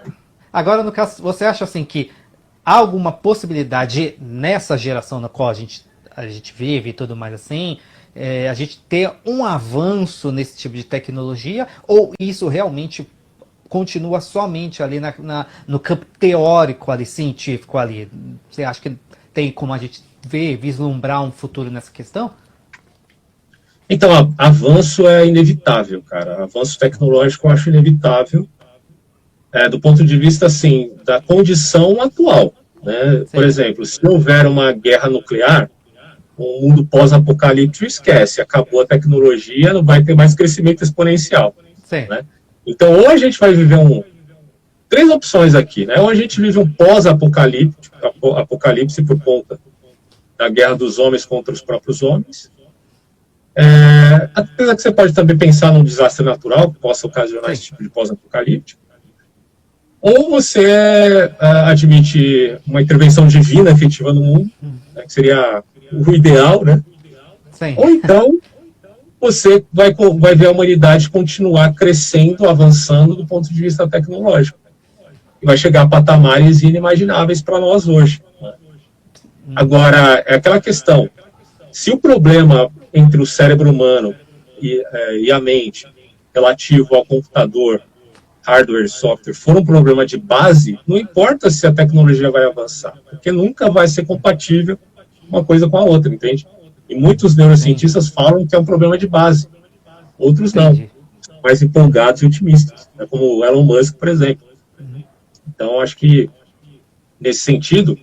Agora, no caso, você acha assim que há alguma possibilidade nessa geração na qual a gente vive e tudo mais assim, a gente ter um avanço nesse tipo de tecnologia, ou isso realmente continua somente ali no campo teórico ali, científico ali? Você acha que tem como a gente vislumbrar um futuro nessa questão? Então, avanço é inevitável, cara. Avanço tecnológico eu acho inevitável, do ponto de vista, assim, da condição atual, né? Por exemplo, se houver uma guerra nuclear, um mundo pós-apocalíptico, esquece, acabou a tecnologia, não vai ter mais crescimento exponencial. Né? Então, ou a gente vai viver três opções aqui, né? Ou a gente vive um pós-apocalipse por conta da guerra dos homens contra os próprios homens. Apesar que você pode também pensar num desastre natural que possa ocasionar esse tipo de pós-apocalíptico. Ou você admite uma intervenção divina efetiva no mundo, né, que seria o ideal, né? Sim. Ou então você vai ver a humanidade continuar crescendo, avançando do ponto de vista tecnológico. E vai chegar a patamares inimagináveis para nós hoje. Né? Agora, é aquela questão, se o problema entre o cérebro humano e a mente relativo ao computador, hardware e software, for um problema de base, não importa se a tecnologia vai avançar, porque nunca vai ser compatível uma coisa com a outra, entende? E muitos neurocientistas falam que é um problema de base. Outros não. São mais empolgados e otimistas, né? Como o Elon Musk, por exemplo. Então, acho que, nesse sentido,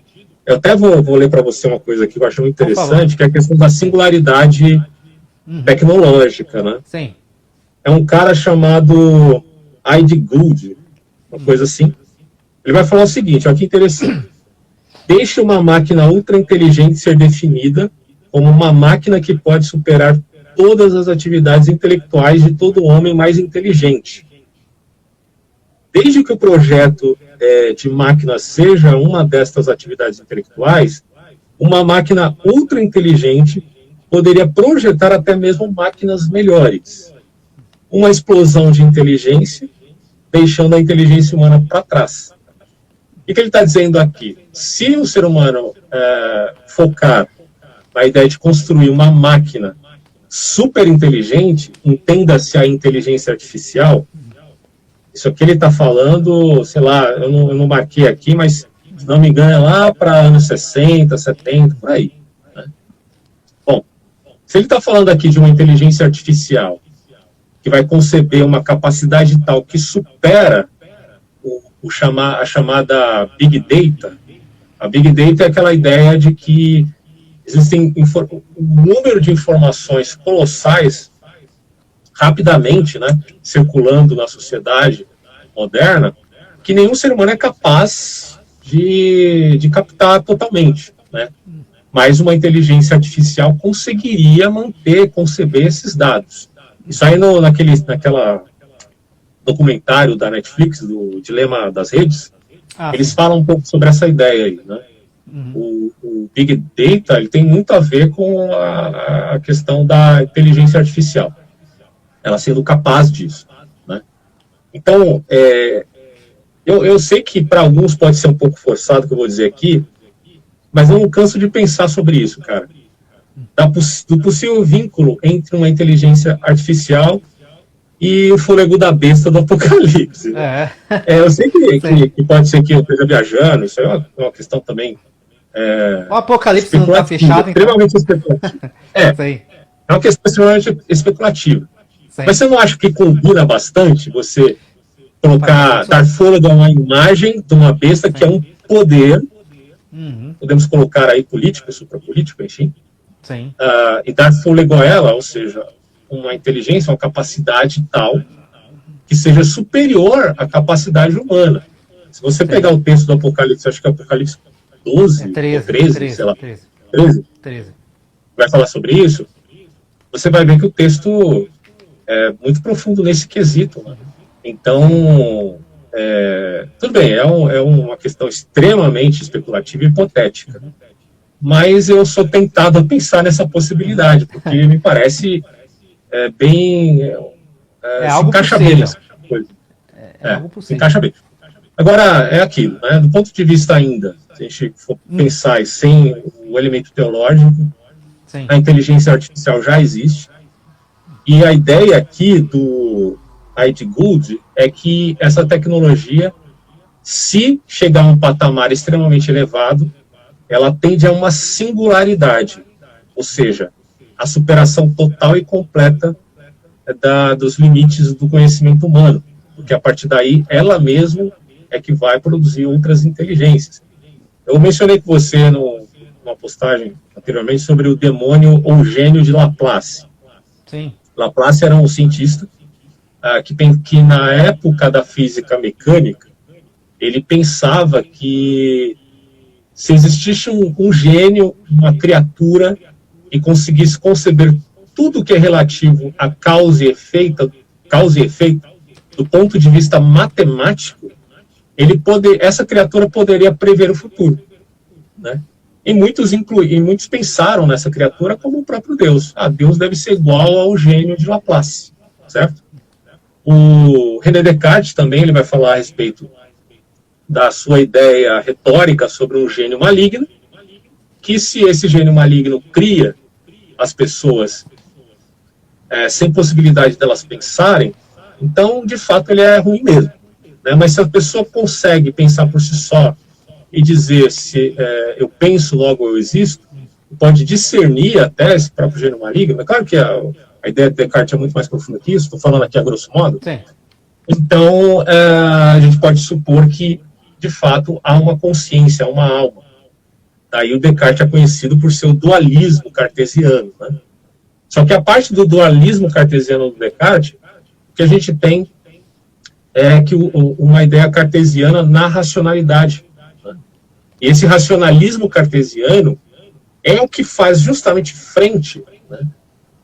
eu até vou ler para você uma coisa aqui que eu acho muito interessante, que é a questão da singularidade tecnológica, né? Sim. É um cara chamado Id Good, uma coisa assim. Ele vai falar o seguinte, olha que interessante. Deixe uma máquina ultra inteligente ser definida como uma máquina que pode superar todas as atividades intelectuais de todo homem mais inteligente. Desde que o projeto de máquina seja uma destas atividades intelectuais, uma máquina ultra inteligente poderia projetar até mesmo máquinas melhores. Uma explosão de inteligência, deixando a inteligência humana para trás. O que ele está dizendo aqui? Se o ser humano focar na ideia de construir uma máquina super inteligente, entenda-se a inteligência artificial, isso aqui ele está falando, sei lá, eu não marquei aqui, mas se não me engano é lá para anos 60, 70, por aí. Né? Bom, se ele está falando aqui de uma inteligência artificial que vai conceber uma capacidade tal que supera a chamada Big Data. A Big Data é aquela ideia de que existem um número de informações colossais rapidamente, né, circulando na sociedade moderna, que nenhum ser humano é capaz de captar totalmente, né? Mas uma inteligência artificial conseguiria conceber esses dados. Isso aí naquela documentário da Netflix, do Dilema das Redes, eles falam um pouco sobre essa ideia aí, né? O Big Data ele tem muito a ver com a questão da inteligência artificial, ela sendo capaz disso, né? Então, eu sei que para alguns pode ser um pouco forçado o que eu vou dizer aqui, mas eu não canso de pensar sobre isso, cara. Do possível vínculo entre uma inteligência artificial e o fôlego da besta do apocalipse. Eu sei que pode ser que eu esteja viajando, isso é uma questão também. O apocalipse não está fechado, então. Extremamente especulativa. É uma questão extremamente especulativa. Sim. Mas você não acha que combina bastante você dar fôlego a uma imagem de uma besta que é um poder, podemos colocar aí político, suprapolítico, enfim, e dar fôlego a ela, ou seja, uma inteligência, uma capacidade tal que seja superior à capacidade humana. Se você pegar o texto do Apocalipse, acho que é Apocalipse 12 ou 13, sei lá, 13, vai falar sobre isso, você vai ver que o texto é muito profundo nesse quesito. Né? Então, tudo bem, é uma questão extremamente especulativa e hipotética, mas eu sou tentado a pensar nessa possibilidade, porque me parece bem... se algo encaixa possível. bem essa coisa. Algo Se possível. encaixa bem. Agora, é aquilo, né? Do ponto de vista ainda, se a gente for pensar sem o elemento teológico, Sim. a inteligência artificial já existe, e a ideia aqui do Ed Good é que essa tecnologia, se chegar a um patamar extremamente elevado, ela tende a uma singularidade, ou seja, a superação total e completa dos limites do conhecimento humano, porque a partir daí ela mesma é que vai produzir outras inteligências. Eu mencionei com você numa postagem anteriormente sobre o demônio ou gênio de Laplace. Sim. Laplace era um cientista que na época da física mecânica, ele pensava que se existisse um gênio, uma criatura, e conseguisse conceber tudo que é relativo a causa e efeito, do ponto de vista matemático, essa criatura poderia prever o futuro, né? E muitos pensaram nessa criatura como o próprio Deus. Deus deve ser igual ao gênio de Laplace, certo? O René Descartes também ele vai falar a respeito da sua ideia retórica sobre um gênio maligno, que se esse gênio maligno cria as pessoas sem possibilidade delas pensarem, então, de fato, ele é ruim mesmo, né? Mas se a pessoa consegue pensar por si só e dizer se eu penso, logo eu existo, pode discernir até esse próprio gênio maligno. É claro que a ideia de Descartes é muito mais profunda que isso, estou falando aqui a grosso modo. Sim. Então, a gente pode supor que, de fato, há uma consciência, há uma alma. Daí o Descartes é conhecido por seu dualismo cartesiano, né? Só que a parte do dualismo cartesiano do Descartes, o que a gente tem é que uma ideia cartesiana na racionalidade. Né? E esse racionalismo cartesiano é o que faz justamente frente, né,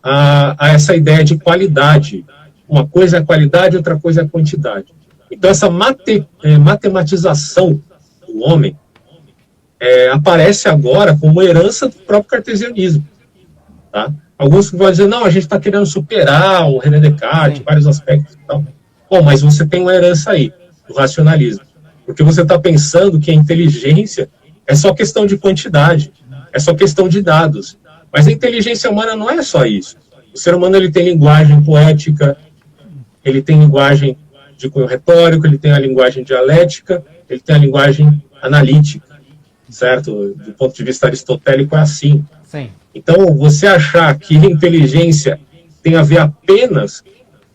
a essa ideia de qualidade. Uma coisa é qualidade, outra coisa é quantidade. Então essa matematização do homem aparece agora como herança do próprio cartesianismo. Tá? Alguns vão dizer, não, a gente está querendo superar o René Descartes, vários aspectos e tal. Bom, mas você tem uma herança aí, do racionalismo. Porque você está pensando que a inteligência é só questão de quantidade, é só questão de dados. Mas a inteligência humana não é só isso. O ser humano ele tem linguagem poética, ele tem linguagem de cunho retórico, ele tem a linguagem dialética, ele tem a linguagem analítica, certo? Do ponto de vista aristotélico é assim. Sim. Então, você achar que inteligência tem a ver apenas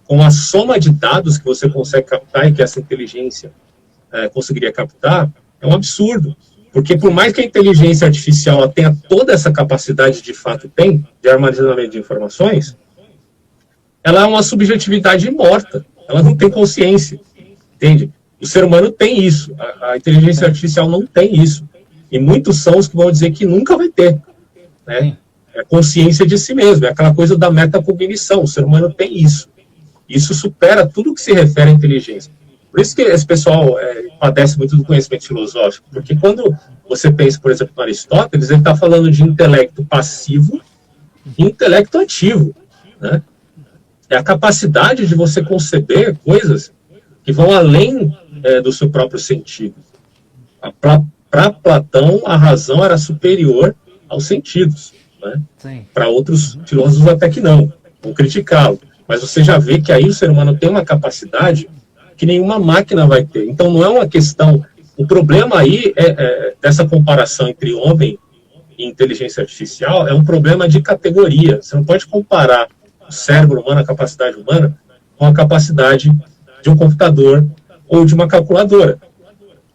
com a soma de dados que você consegue captar e que essa inteligência conseguiria captar, é um absurdo. Porque por mais que a inteligência artificial tenha toda essa capacidade, de fato tem, de armazenamento de informações, ela é uma subjetividade morta. Ela não tem consciência, entende? O ser humano tem isso. A inteligência artificial não tem isso. E muitos são os que vão dizer que nunca vai ter, né? É consciência de si mesmo, é aquela coisa da metacognição. O ser humano tem isso. Isso supera tudo que se refere à inteligência. Por isso que esse pessoal padece muito do conhecimento filosófico, porque quando você pensa, por exemplo, no Aristóteles, ele está falando de intelecto passivo e intelecto ativo, né? É a capacidade de você conceber coisas que vão além do seu próprio sentido. Para Platão, a razão era superior aos sentidos, né? Para outros filósofos até que não, vão criticá-lo. Mas você já vê que aí o ser humano tem uma capacidade que nenhuma máquina vai ter. Então não é uma questão... O problema aí dessa comparação entre homem e inteligência artificial é um problema de categoria. Você não pode comparar o cérebro humano, a capacidade humana, com a capacidade de um computador ou de uma calculadora.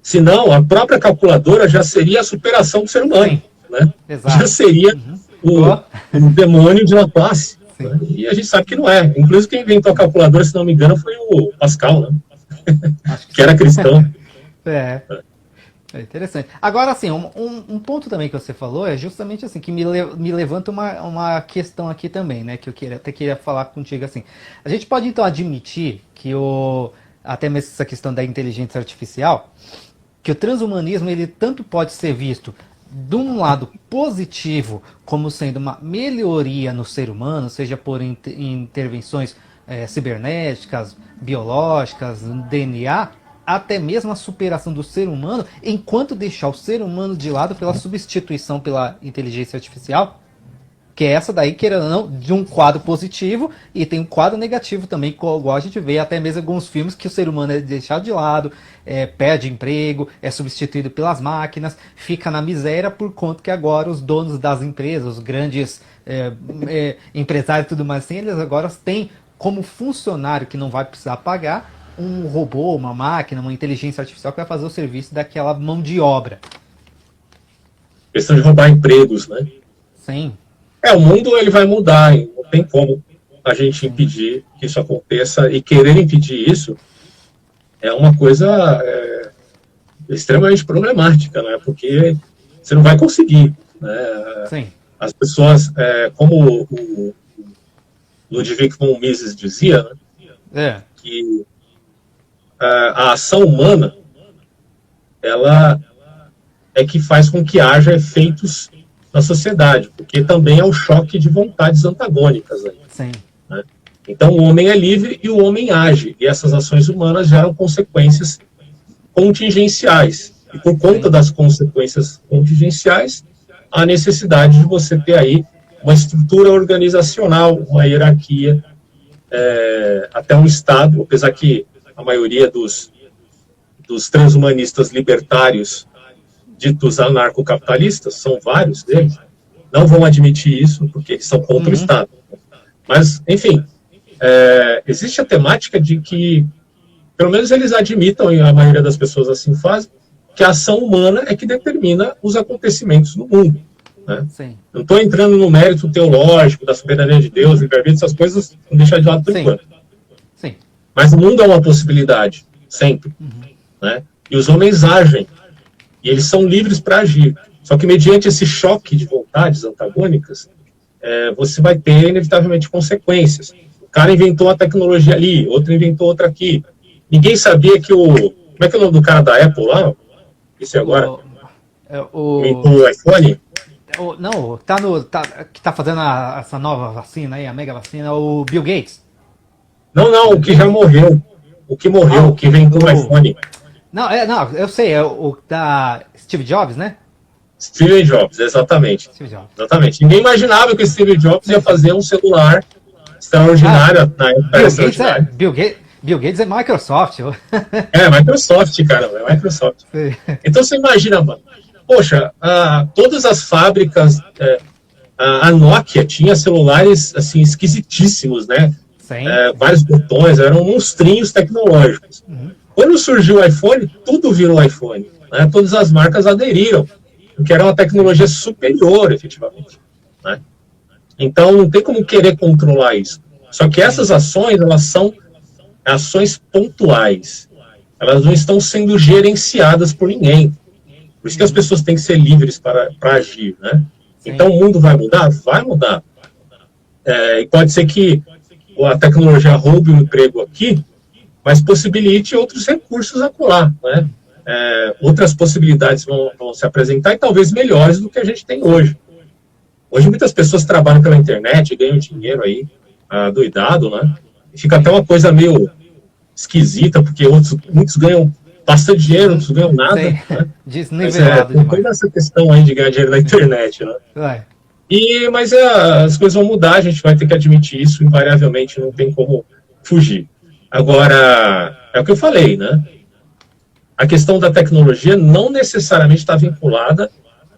Senão, a própria calculadora já seria a superação do ser humano. Né? Já seria o demônio de Laplace. Né? E a gente sabe que não é. Inclusive, quem inventou a calculadora, se não me engano, foi o Pascal, né? Que era cristão. É interessante. Agora, assim, um ponto também que você falou é justamente assim, que me levanta uma questão aqui também, né, que eu até queria falar contigo assim. A gente pode, então, admitir que até mesmo essa questão da inteligência artificial, que o transhumanismo ele tanto pode ser visto de um lado positivo, como sendo uma melhoria no ser humano, seja por intervenções cibernéticas, biológicas, DNA, até mesmo a superação do ser humano, enquanto deixar o ser humano de lado pela substituição pela inteligência artificial, que é essa daí, querendo ou não, de um quadro positivo, e tem um quadro negativo também, igual a gente vê até mesmo alguns filmes que o ser humano é deixado de lado, perde emprego, é substituído pelas máquinas, fica na miséria por conta que agora os donos das empresas, os grandes empresários e tudo mais assim, eles agora têm como funcionário que não vai precisar pagar um robô, uma máquina, uma inteligência artificial que vai fazer o serviço daquela mão de obra. Questão de roubar empregos, né? Sim. O mundo ele vai mudar, hein? Não tem como a gente impedir que isso aconteça, e querer impedir isso é uma coisa extremamente problemática, né? Porque você não vai conseguir, né? Sim. As pessoas, como o Ludwig von Mises dizia, né? Que a ação humana ela é que faz com que haja efeitos na sociedade, porque também é um choque de vontades antagônicas aí. Sim. Né? Então o homem é livre e o homem age, e essas ações humanas geram consequências contingenciais, e por conta das consequências contingenciais, há necessidade de você ter aí uma estrutura organizacional, uma hierarquia, até um Estado, apesar que a maioria dos transhumanistas libertários ditos anarcocapitalistas, são vários deles, não vão admitir isso, porque eles são contra o Estado. Mas, enfim, existe a temática de que, pelo menos eles admitam, e a maioria das pessoas assim fazem, que a ação humana é que determina os acontecimentos no mundo. Né? Sim. Não estou entrando no mérito teológico, da soberania de Deus, livre-arbítrio, essas coisas, vamos deixar de lado por enquanto. Sim. Mas o mundo é uma possibilidade, sempre. Né? E os homens agem. E eles são livres para agir. Só que mediante esse choque de vontades antagônicas, você vai ter, inevitavelmente, consequências. O cara inventou uma tecnologia ali, outro inventou outra aqui. Ninguém sabia que o... Como é que é o nome do cara da Apple lá? Esse agora? Inventou o iPhone? Não, que tá fazendo essa nova vacina aí, a mega vacina, o Bill Gates. Não, o que já morreu. O que morreu, o que inventou o iPhone. Não, eu sei, é o da Steve Jobs, né? Steve Jobs, exatamente. Steve Jobs. Exatamente. Ninguém imaginava que o Steve Jobs ia fazer um celular extraordinário na época. Bill Gates é Microsoft. Microsoft, cara, é Microsoft. Sim. Então você imagina, mano, poxa, todas as fábricas, a Nokia tinha celulares assim esquisitíssimos, né? Vários botões, eram monstrinhos tecnológicos. Quando surgiu o iPhone, tudo virou iPhone. Né? Todas as marcas aderiram, porque era uma tecnologia superior, efetivamente. Né? Então, não tem como querer controlar isso. Só que essas ações, elas são ações pontuais. Elas não estão sendo gerenciadas por ninguém. Por isso que as pessoas têm que ser livres para agir. Né? Então, o mundo vai mudar? Vai mudar. E pode ser que a tecnologia roube o emprego aqui, mas possibilite outros recursos acolá, né? Outras possibilidades vão se apresentar, e talvez melhores do que a gente tem hoje. Hoje muitas pessoas trabalham pela internet, ganham dinheiro aí, doidado, né? E fica até uma coisa meio esquisita, porque muitos ganham bastante dinheiro, outros ganham nada. Né? Desnivelado demais. Tem essa questão aí de ganhar dinheiro na internet, né? Mas as coisas vão mudar, a gente vai ter que admitir isso, invariavelmente, não tem como fugir. Agora, é o que eu falei, né? A questão da tecnologia não necessariamente está vinculada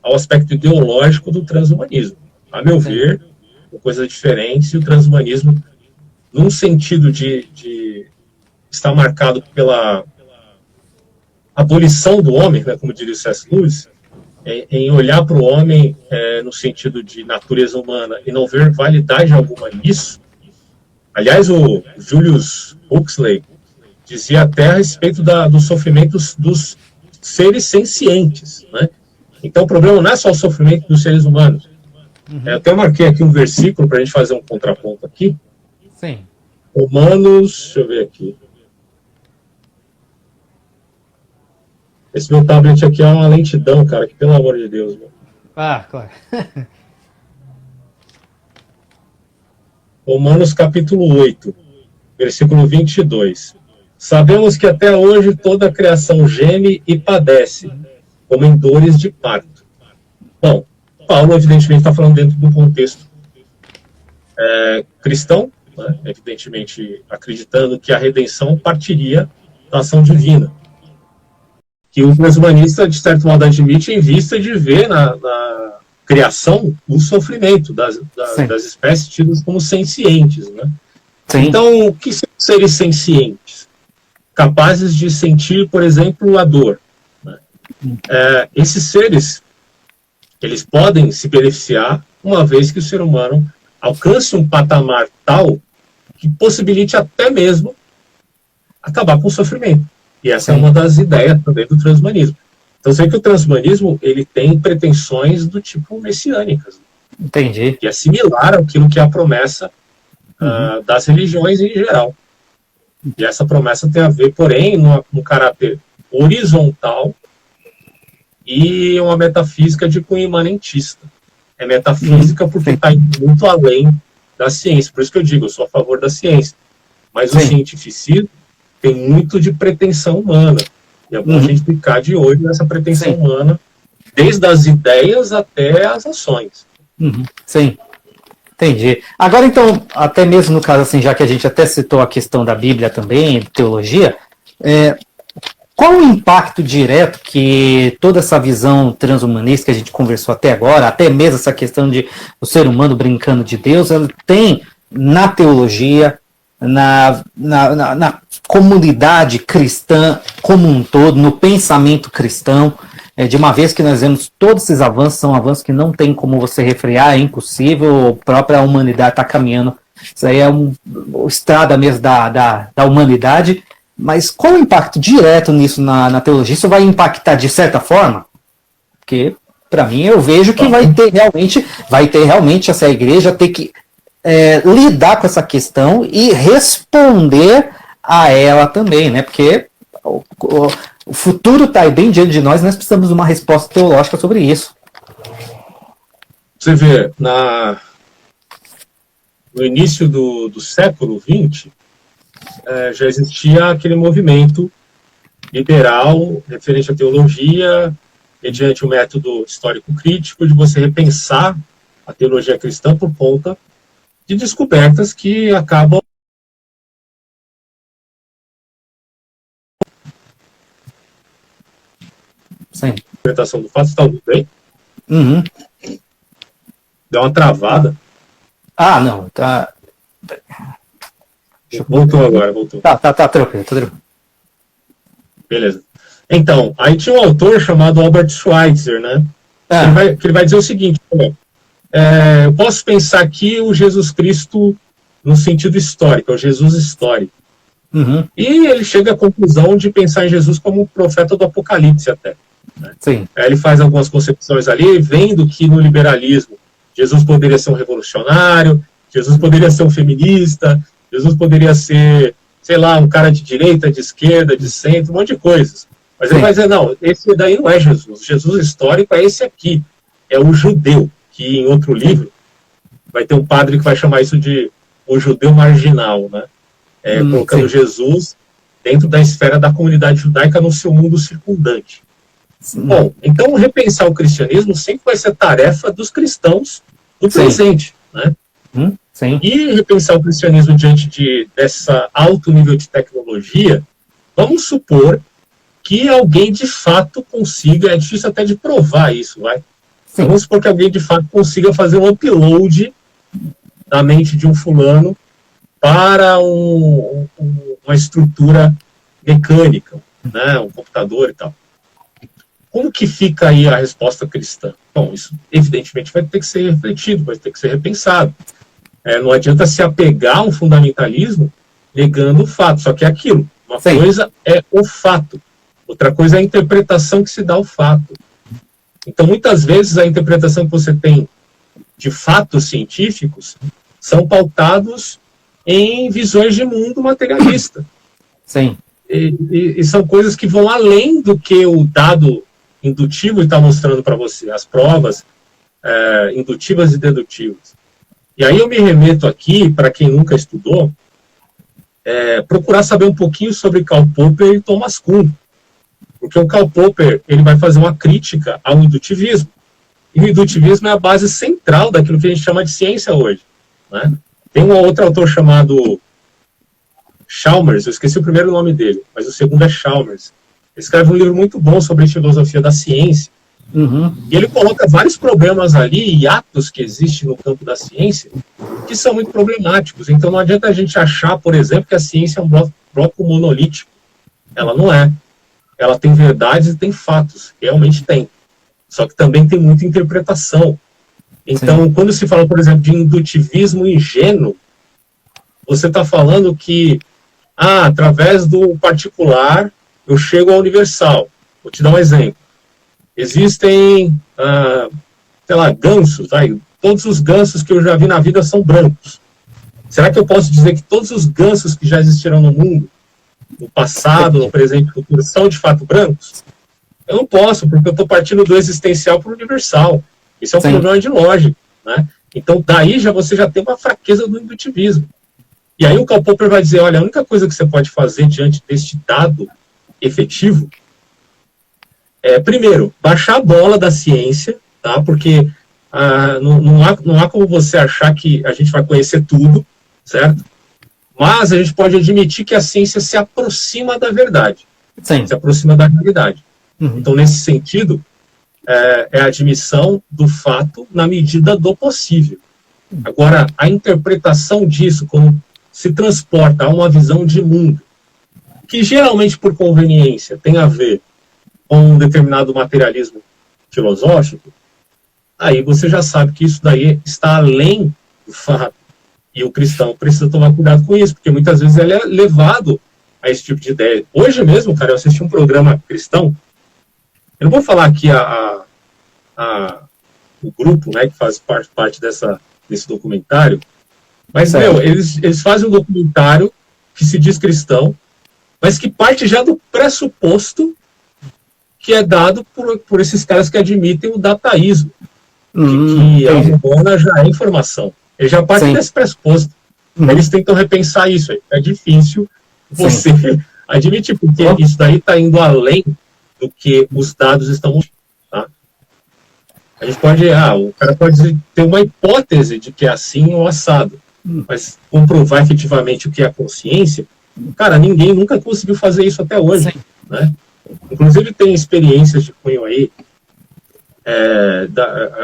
ao aspecto ideológico do transhumanismo. A meu ver, uma coisa diferente, e o transhumanismo, num sentido de estar marcado pela abolição do homem, né, como diria o C.S. Lewis, em olhar para o homem no sentido de natureza humana e não ver validade alguma nisso. Aliás, o Julius Huxley dizia até a respeito dos sofrimentos dos seres sencientes, né? Então o problema não é só o sofrimento dos seres humanos. Eu até marquei aqui um versículo para a gente fazer um contraponto aqui. Sim. Romanos, deixa eu ver aqui. Esse meu tablet aqui é uma lentidão, cara, que pelo amor de Deus, meu. Ah, claro. Romanos capítulo 8, versículo 22. Sabemos que até hoje toda a criação geme e padece, como em dores de parto. Bom, Paulo evidentemente está falando dentro do contexto cristão, né? Evidentemente acreditando que a redenção partiria da ação divina. Que o transhumanista, de certo modo, admite em vista de ver na criação o sofrimento das espécies tidas como sencientes, né? Então, o que são seres sencientes? Capazes de sentir, por exemplo, a dor, né? Esses seres, eles podem se beneficiar uma vez que o ser humano alcance um patamar tal que possibilite até mesmo acabar com o sofrimento. E essa é uma das ideias também do transhumanismo. Então, sei que o transhumanismo ele tem pretensões do tipo messiânicas. Entendi. Que é similar àquilo que é a promessa das religiões em geral. E essa promessa tem a ver, porém, num caráter horizontal e uma metafísica de cunho imanentista. É metafísica porque está muito além da ciência. Por isso que eu digo, eu sou a favor da ciência. Mas o cientificismo tem muito de pretensão humana. E é bom a gente ficar de olho nessa pretensão humana, desde as ideias até as ações. Sim, entendi. Agora, então, até mesmo no caso, assim, já que a gente até citou a questão da Bíblia também, de teologia, qual o impacto direto que toda essa visão transhumanista que a gente conversou até agora, até mesmo essa questão de o ser humano brincando de Deus, ela tem na teologia, na comunidade cristã como um todo, no pensamento cristão, de uma vez que nós vemos todos esses avanços, são avanços que não tem como você refrear, é impossível, a própria humanidade está caminhando, isso aí é o estrada mesmo da humanidade, mas qual o impacto direto nisso na teologia? Isso vai impactar de certa forma? Porque, para mim, eu vejo que vai ter realmente essa igreja ter que lidar com essa questão e responder a ela também, né? Porque o futuro está aí bem diante de nós precisamos de uma resposta teológica sobre isso. Você vê, no início do século XX, já existia aquele movimento liberal referente à teologia, mediante o método histórico crítico, de você repensar a teologia cristã por conta de descobertas que acabam interpretação do fato. Está tudo bem? Deu uma travada. Ah, não, tá. Voltou agora, voltou. Tá tranquilo. Beleza. Então, aí tinha um autor chamado Albert Schweitzer, né? Que ele vai dizer o seguinte: eu posso pensar aqui o Jesus Cristo no sentido histórico, é o Jesus histórico. E ele chega à conclusão de pensar em Jesus como um profeta do Apocalipse até. Né? Sim. Ele faz algumas concepções ali, vendo que no liberalismo Jesus poderia ser um revolucionário, Jesus poderia ser um feminista, Jesus poderia ser, sei lá, um cara de direita, de esquerda, de centro, um monte de coisas. Mas ele vai dizer, não, esse daí não é Jesus. Jesus histórico é esse aqui, é o judeu, que em outro livro vai ter um padre que vai chamar isso de o judeu marginal, né? Colocando Jesus dentro da esfera da comunidade judaica no seu mundo circundante. Bom, então repensar o cristianismo sempre vai ser tarefa dos cristãos do presente, né? E repensar o cristianismo diante dessa alto nível de tecnologia, vamos supor que alguém de fato consiga, é difícil até de provar isso, vai? Vamos supor que alguém de fato consiga fazer um upload da mente de um fulano para uma estrutura mecânica, né, um computador e tal. Como que fica aí a resposta cristã? Bom, isso evidentemente vai ter que ser refletido, vai ter que ser repensado. Não adianta se apegar a um fundamentalismo negando o fato, só que é aquilo. Uma coisa é o fato, outra coisa é a interpretação que se dá ao fato. Então, muitas vezes, a interpretação que você tem de fatos científicos são pautados em visões de mundo materialista. E são coisas que vão além do que o dado indutivo está mostrando para você, as provas indutivas e dedutivas. E aí eu me remeto aqui, para quem nunca estudou, procurar saber um pouquinho sobre Karl Popper e Thomas Kuhn. Porque o Karl Popper ele vai fazer uma crítica ao indutivismo. E o indutivismo é a base central daquilo que a gente chama de ciência hoje. Né? Tem um outro autor chamado Chalmers, eu esqueci o primeiro nome dele, mas o segundo é Chalmers. Ele escreve um livro muito bom sobre filosofia da ciência. E ele coloca vários problemas ali e atos que existem no campo da ciência que são muito problemáticos. Então não adianta a gente achar, por exemplo, que a ciência é um bloco monolítico. Ela não é. Ela tem verdades e tem fatos. Realmente tem. Só que também tem muita interpretação. Então, sim, quando se fala, por exemplo, de indutivismo ingênuo, você está falando que, através do particular, eu chego ao universal. Vou te dar um exemplo. Existem, sei lá, gansos. Todos os gansos que eu já vi na vida são brancos. Será que eu posso dizer que todos os gansos que já existiram no mundo, no passado, no presente e no futuro, são de fato brancos? Eu não posso, porque eu estou partindo do existencial para o universal. Isso é um problema de lógica. Né? Então, daí você já tem uma fraqueza do indutivismo. E aí o Karl Popper vai dizer, olha, a única coisa que você pode fazer diante deste dado efetivo é, primeiro, baixar a bola da ciência, tá? Porque não há como você achar que a gente vai conhecer tudo, certo? Mas a gente pode admitir que a ciência se aproxima da verdade. Sim. Se aproxima da realidade. Então, nesse sentido, é a admissão do fato na medida do possível. Agora, a interpretação disso, como se transporta a uma visão de mundo, que geralmente, por conveniência, tem a ver com um determinado materialismo filosófico, aí você já sabe que isso daí está além do fato. E o cristão precisa tomar cuidado com isso, porque muitas vezes ele é levado a esse tipo de ideia. Hoje mesmo, cara, eu assisti um programa cristão. Eu não vou falar aqui o grupo, né, que faz parte desse documentário, mas, eles fazem um documentário que se diz cristão, mas que parte já do pressuposto que é dado por esses caras que admitem o dataísmo, que a humana já é informação. Ele já parte desse pressuposto. Eles tentam repensar isso. É difícil você admitir, porque isso daí está indo além do que os dados estão mostrando. Tá? A gente pode, o cara pode ter uma hipótese de que é assim ou assado, mas comprovar efetivamente o que é a consciência, cara, ninguém nunca conseguiu fazer isso até hoje. Né? Inclusive tem experiências de cunho aí,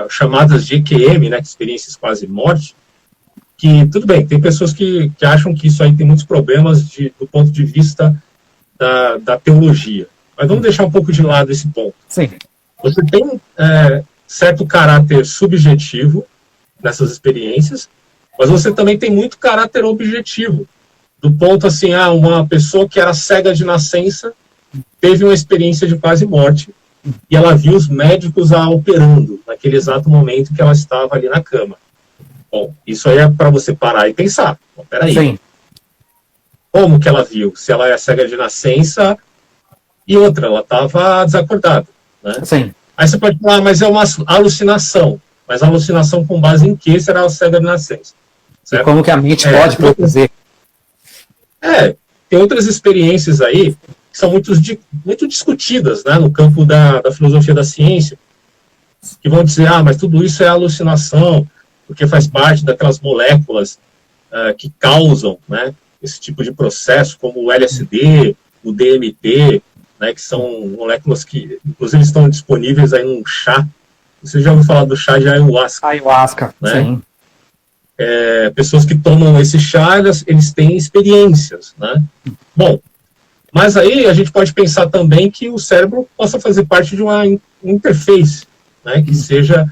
chamadas de EQM, né, experiências quase morte, que, tudo bem, tem pessoas que acham que isso aí tem muitos problemas do ponto de vista da teologia. Mas vamos deixar um pouco de lado esse ponto. Sim. Você tem certo caráter subjetivo nessas experiências, mas você também tem muito caráter objetivo. Do ponto assim, uma pessoa que era cega de nascença teve uma experiência de quase morte e ela viu os médicos a operando naquele exato momento que ela estava ali na cama. Bom, isso aí é para você parar e pensar. Bom, peraí. Sim. Como que ela viu? Se ela é cega de nascença e outra, ela estava desacordada. Né? Sim. Aí você pode falar, mas é uma alucinação. Mas a alucinação com base em que será a cega de nascença? Certo? E como que a mente pode produzir? Tem outras experiências aí que são muito discutidas, né, no campo da filosofia da ciência, que vão dizer, mas tudo isso é alucinação, porque faz parte daquelas moléculas que causam, né, esse tipo de processo, como o LSD, o DMT, né, que são moléculas que, inclusive, estão disponíveis aí num chá. Você já ouviu falar do chá de ayahuasca? Ayahuasca, né? Sim. Pessoas que tomam esse chá, eles têm experiências, né? Bom, mas aí a gente pode pensar também que o cérebro possa fazer parte de uma interface, né, que seja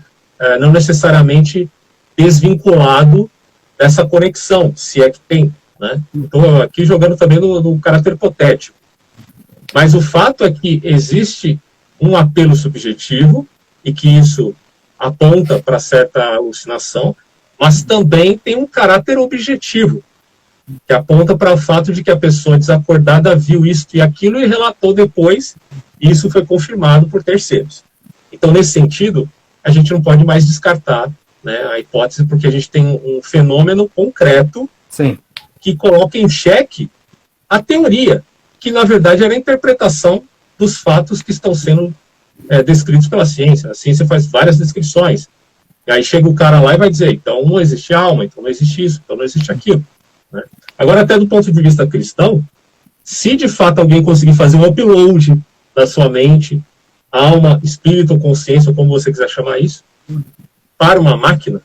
não necessariamente desvinculado dessa conexão, se é que tem. Né? Então, aqui jogando também no caráter hipotético. Mas o fato é que existe um apelo subjetivo e que isso aponta para certa alucinação, mas também tem um caráter objetivo. que aponta para o fato de que a pessoa desacordada viu isso e aquilo e relatou depois, e isso foi confirmado por terceiros. Então, nesse sentido, a gente não pode mais descartar, né, a hipótese, porque a gente tem um fenômeno concreto Sim. que coloca em xeque a teoria, que na verdade era a interpretação dos fatos que estão sendo descritos pela ciência. A ciência faz várias descrições. E aí chega o cara lá e vai dizer, então não existe alma, então não existe isso, então não existe aquilo. Né? Agora, até do ponto de vista cristão, se de fato alguém conseguir fazer um upload da sua mente, alma, espírito ou consciência, ou como você quiser chamar isso, para uma máquina,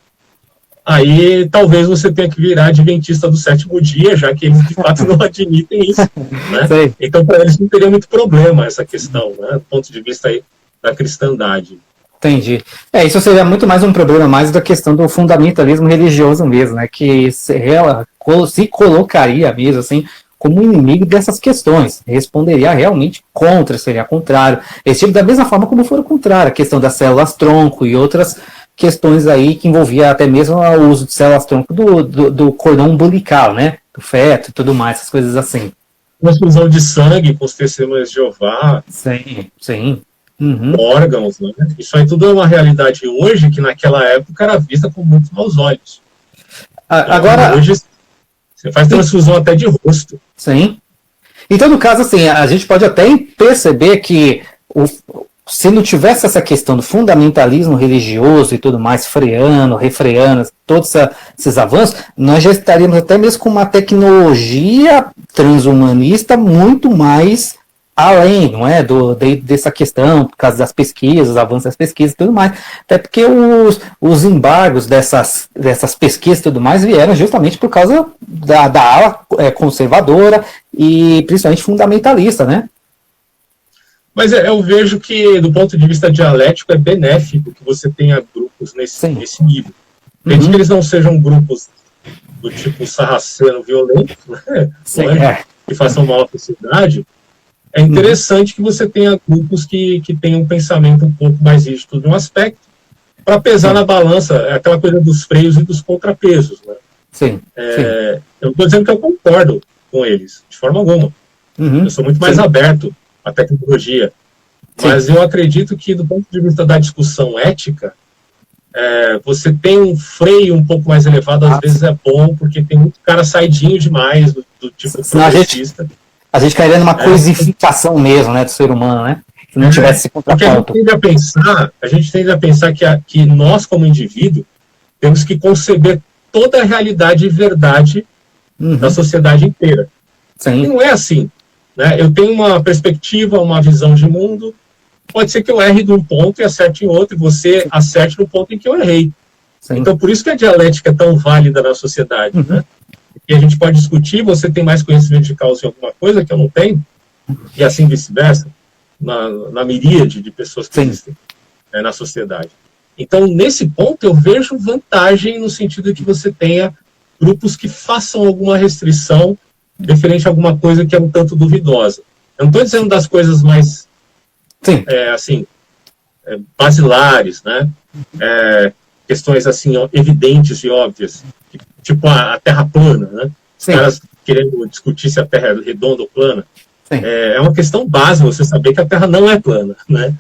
aí talvez você tenha que virar adventista do sétimo dia, já que eles de fato não admitem isso. Né? Então, para eles não teria muito problema essa questão, né, do ponto de vista aí da cristandade. Entendi. Isso seria muito mais um problema mais da questão do fundamentalismo religioso mesmo, né? Que se colocaria mesmo assim como inimigo dessas questões, responderia realmente contra, seria contrário. Esse tipo da mesma forma como for o contrário, a questão das células-tronco e outras questões aí que envolvia até mesmo o uso de células-tronco do cordão umbilical, né? Do feto e tudo mais, essas coisas assim. Transfusão de sangue com os testemunhas de Jeová. Sim, sim. Órgãos, né? Isso aí tudo é uma realidade hoje que naquela época era vista com muito maus olhos. Agora, hoje você faz transfusão até de rosto. Sim. Então, no caso, assim, a gente pode até perceber que se não tivesse essa questão do fundamentalismo religioso e tudo mais, refreando, todos esses avanços, nós já estaríamos até mesmo com uma tecnologia transhumanista muito mais além, não é, dessa questão, por causa das pesquisas, avanços das pesquisas e tudo mais, até porque os embargos dessas pesquisas e tudo mais vieram justamente por causa da ala conservadora e principalmente fundamentalista, né? Mas eu vejo que, do ponto de vista dialético, é benéfico que você tenha grupos nesse nível. Desde que eles não sejam grupos do tipo sarraceno violento, né? Que façam mal à sociedade. É interessante que você tenha grupos que tenham um pensamento um pouco mais rígido de um aspecto, para pesar na balança, aquela coisa dos freios e dos contrapesos. Né? Sim. Eu estou dizendo que eu concordo com eles, de forma alguma. Eu sou muito mais aberto à tecnologia. Mas eu acredito que, do ponto de vista da discussão ética, você tem um freio um pouco mais elevado, às vezes é bom, porque tem muito cara saidinho demais do tipo progressista. A gente cairia numa coisificação mesmo, né, do ser humano, né? Se não tivesse esse contraponto. A gente tende a pensar que nós, como indivíduo, temos que conceber toda a realidade e verdade da sociedade inteira. Sim. E não é assim. Né? Eu tenho uma perspectiva, uma visão de mundo, pode ser que eu erre num ponto e acerte em outro, e você acerte no ponto em que eu errei. Sim. Então, por isso que a dialética é tão válida na sociedade, né? E a gente pode discutir, você tem mais conhecimento de causa em alguma coisa que eu não tenho, e assim vice-versa, na miríade de pessoas que existem na sociedade. Então, nesse ponto, eu vejo vantagem no sentido de que você tenha grupos que façam alguma restrição referente a alguma coisa que é um tanto duvidosa. Eu não estou dizendo das coisas mais, basilares, né? Questões assim, evidentes e óbvias, tipo a Terra plana, né? Os caras querendo discutir se a Terra é redonda ou plana. É uma questão básica você saber que a Terra não é plana, né?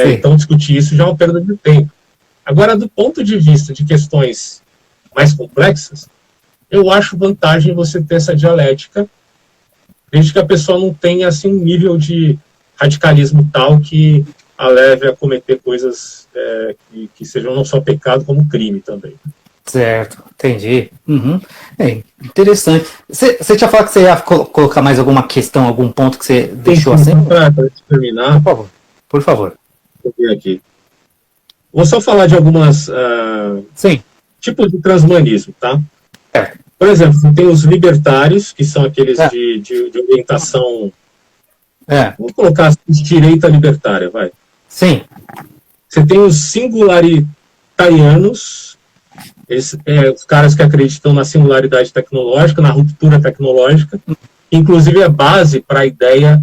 Então, discutir isso já é uma perda de tempo. Agora, do ponto de vista de questões mais complexas, eu acho vantagem você ter essa dialética, desde que a pessoa não tenha assim, um nível de radicalismo tal que a leve a cometer coisas que sejam não só pecado, como crime também. Certo, entendi. Interessante. Você tinha falado que você ia colocar mais alguma questão, algum ponto que você deixou assim? Para terminar, por favor. Vou ver aqui. Vou só falar de algumas tipos de transhumanismo, tá? Por exemplo, tem os libertários, que são aqueles de orientação... Vamos colocar de direita libertária, vai. Sim. Você tem os singularitarianos, os caras que acreditam na singularidade tecnológica, na ruptura tecnológica, inclusive é base para a ideia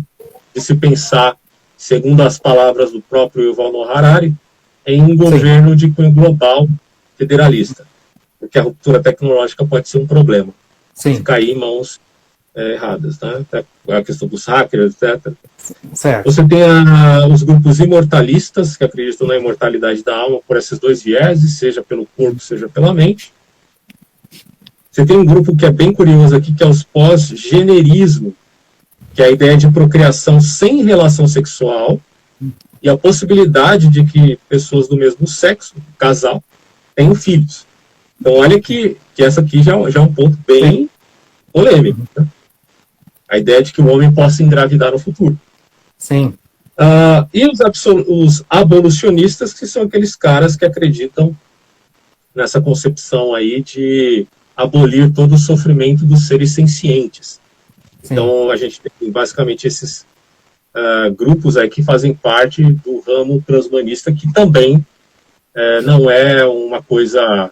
de se pensar, segundo as palavras do próprio Yuval Noah Harari, em um governo de cunho global federalista, porque a ruptura tecnológica pode ser um problema. Sim. cair em mãos erradas, né? A questão dos hackers, etc. Certo. Você tem os grupos imortalistas, que acreditam na imortalidade da alma por esses dois vieses, seja pelo corpo, seja pela mente. Você tem um grupo que é bem curioso aqui, que é os pós-generismo, que é a ideia de procriação sem relação sexual e a possibilidade de que pessoas do mesmo sexo, casal, tenham filhos. Então, olha que essa aqui já é um ponto bem polêmico, né? A ideia de que o homem possa engravidar no futuro. Sim. E os abolicionistas, que são aqueles caras que acreditam nessa concepção aí de abolir todo o sofrimento dos seres sencientes. Sim. Então, a gente tem basicamente esses grupos aí que fazem parte do ramo transhumanista, que também não é uma coisa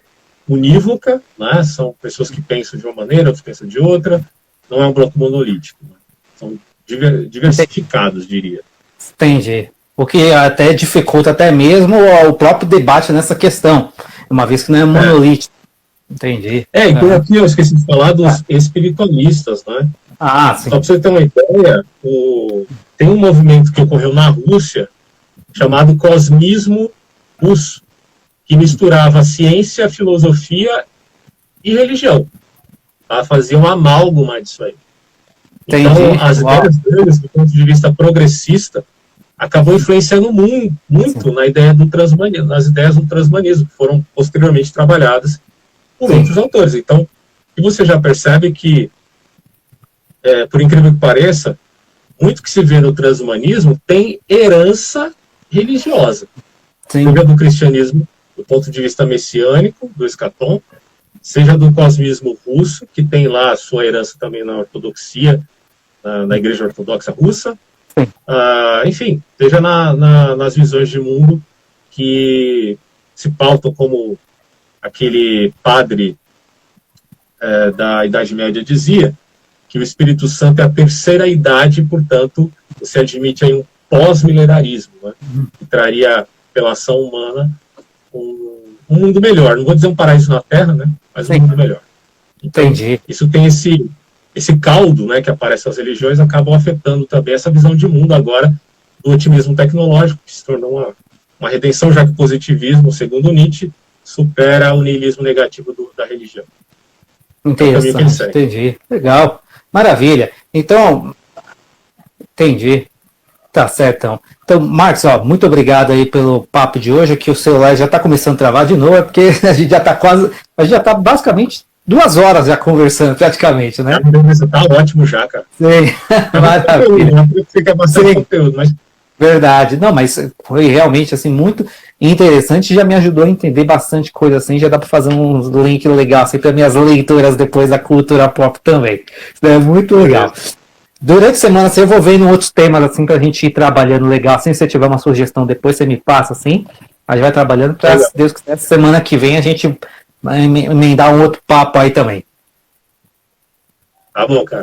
unívoca, né? São pessoas que pensam de uma maneira, outras pensam de outra, não é um bloco monolítico, né? São diversificados, diria. Entendi. O que até dificulta até mesmo o próprio debate nessa questão, uma vez que não é monolítico. Entendi. Então aqui eu esqueci de falar dos espiritualistas, né? Sim. Só para você ter uma ideia, tem um movimento que ocorreu na Rússia chamado cosmismo russo, que misturava ciência, filosofia e religião. Tá? Fazia uma amálgama disso aí. Então, as ideias deles, do ponto de vista progressista, acabou influenciando muito na ideia do transhumanismo, nas ideias do transhumanismo, que foram posteriormente trabalhadas por outros autores. Então, e você já percebe que, por incrível que pareça, muito que se vê no transhumanismo tem herança religiosa. Seja do cristianismo, do ponto de vista messiânico, do escatom, seja do cosmismo russo, que tem lá a sua herança também na ortodoxia, na Igreja Ortodoxa Russa, enfim, seja nas visões de mundo que se pautam como aquele padre da Idade Média dizia, que o Espírito Santo é a terceira idade, portanto, você admite aí um pós-milenarismo, né, que traria pela ação humana um mundo melhor. Não vou dizer um paraíso na Terra, né, mas um mundo melhor. Então, entendi. Isso tem esse caldo, né, que aparece nas religiões, acabam afetando também essa visão de mundo agora do otimismo tecnológico, que se tornou uma redenção, já que o positivismo, segundo Nietzsche, supera o niilismo negativo da religião. Interessante, entendi. Legal, maravilha. Então, entendi. Tá certo, então. Marcos, muito obrigado aí pelo papo de hoje, que o celular já está começando a travar de novo, porque a gente já está basicamente 2 horas já conversando, praticamente, né? Tá ótimo já, cara. Sim, maravilha. Fica bastante conteúdo, mas... Verdade, não, mas foi realmente assim muito interessante, já me ajudou a entender bastante coisa assim, já dá para fazer uns links legais assim, para minhas leituras depois da cultura pop também. Isso é muito legal. Durante a semana assim, eu vou vendo outros temas assim para a gente ir trabalhando legal, assim, se você tiver uma sugestão depois você me passa assim, a gente vai trabalhando para, se Deus quiser, semana que vem a gente vai emendar um outro papo aí também. Tá bom, cara.